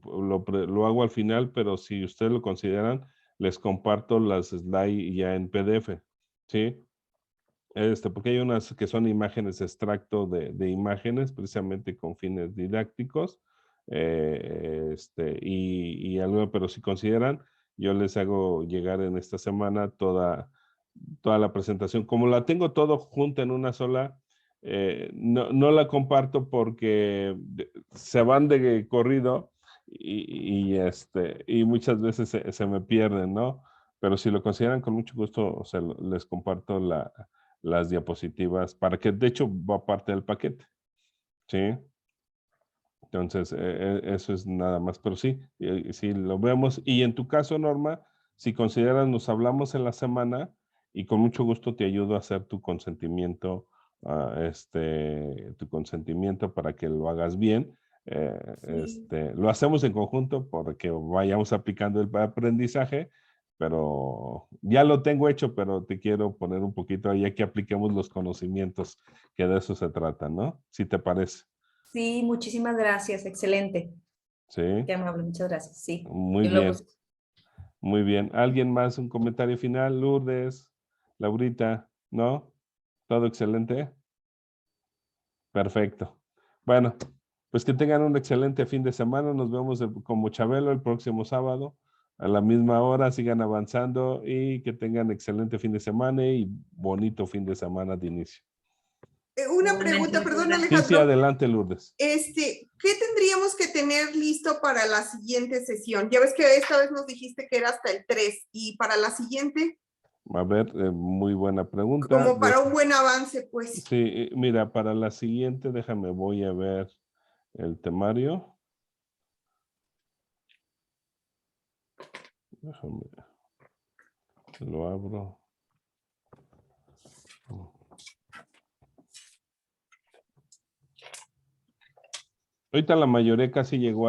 hago al final, pero si ustedes lo consideran, les comparto las slides ya en PDF, ¿sí? Porque hay unas que son imágenes extracto de imágenes, precisamente con fines didácticos, pero si consideran, yo les hago llegar en esta semana toda la presentación. Como la tengo todo junta en una sola, no la comparto porque se van de corrido y muchas veces se me pierden, ¿no? Pero si lo consideran, con mucho gusto, o sea, les comparto las diapositivas para que, de hecho, va parte del paquete, ¿sí? Entonces, eso es nada más, pero sí, lo vemos. Y en tu caso, Norma, si consideras, nos hablamos en la semana y con mucho gusto te ayudo a hacer tu consentimiento, para que lo hagas bien. Lo hacemos en conjunto porque vayamos aplicando el aprendizaje, pero ya lo tengo hecho, pero te quiero poner un poquito ahí a que apliquemos los conocimientos, que de eso se trata, ¿no? Si te parece. Sí, muchísimas gracias, excelente. Sí. Qué amable, muchas gracias. Sí. Muy bien. Muy bien. ¿Alguien más? ¿Un comentario final? Lourdes, Laurita, ¿no? ¿Todo excelente? Perfecto. Bueno, pues que tengan un excelente fin de semana. Nos vemos como Chabelo el próximo sábado a la misma hora. Sigan avanzando y que tengan excelente fin de semana y bonito fin de semana de inicio. Una pregunta, perdón, Alejandro. Sí, adelante, Lourdes. ¿Qué tendríamos que tener listo para la siguiente sesión? Ya ves que esta vez nos dijiste que era hasta el 3, ¿y para la siguiente? A ver, muy buena pregunta. Como para un buen avance, pues. Sí, mira, para la siguiente, voy a ver el temario. Déjame, lo abro. Ahorita la mayoría casi llegó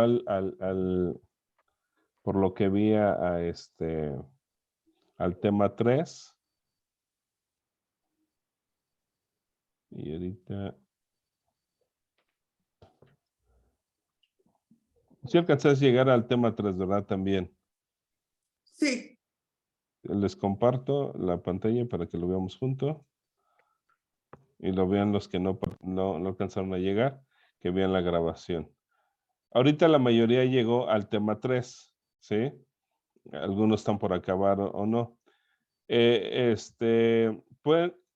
por lo que vi al tema 3. Y ahorita... Sí alcanzaste a llegar al tema 3, ¿verdad? También. Sí. Les comparto la pantalla para que lo veamos junto. Y lo vean los que no alcanzaron a llegar, que vean la grabación. Ahorita la mayoría llegó al tema 3, ¿sí? Algunos están por acabar o no. Pues,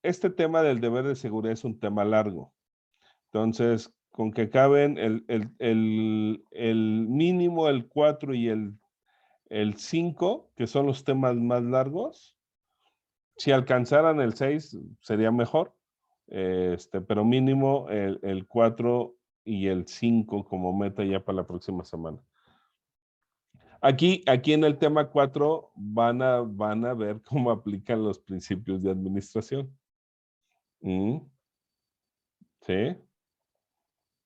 este tema del deber de seguridad es un tema largo. Entonces, con que caben el mínimo, el 4 y el 5, que son los temas más largos, si alcanzaran el 6 sería mejor, pero mínimo el 4 y el 5 como meta ya para la próxima semana. Aquí en el tema 4 van a ver cómo aplican los principios de administración. ¿Sí?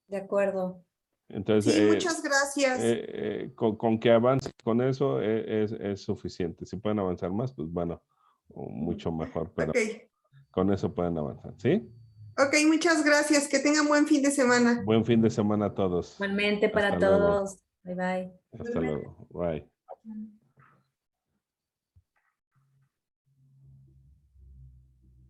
De acuerdo. Entonces, sí, muchas gracias. Con que avance con eso es suficiente. Si pueden avanzar más, pues bueno, mucho mejor, pero con eso pueden avanzar, ¿sí? Ok, muchas gracias. Que tengan buen fin de semana. Buen fin de semana a todos. Igualmente para Hasta luego. todos. Bye, bye. Hasta luego. Bye.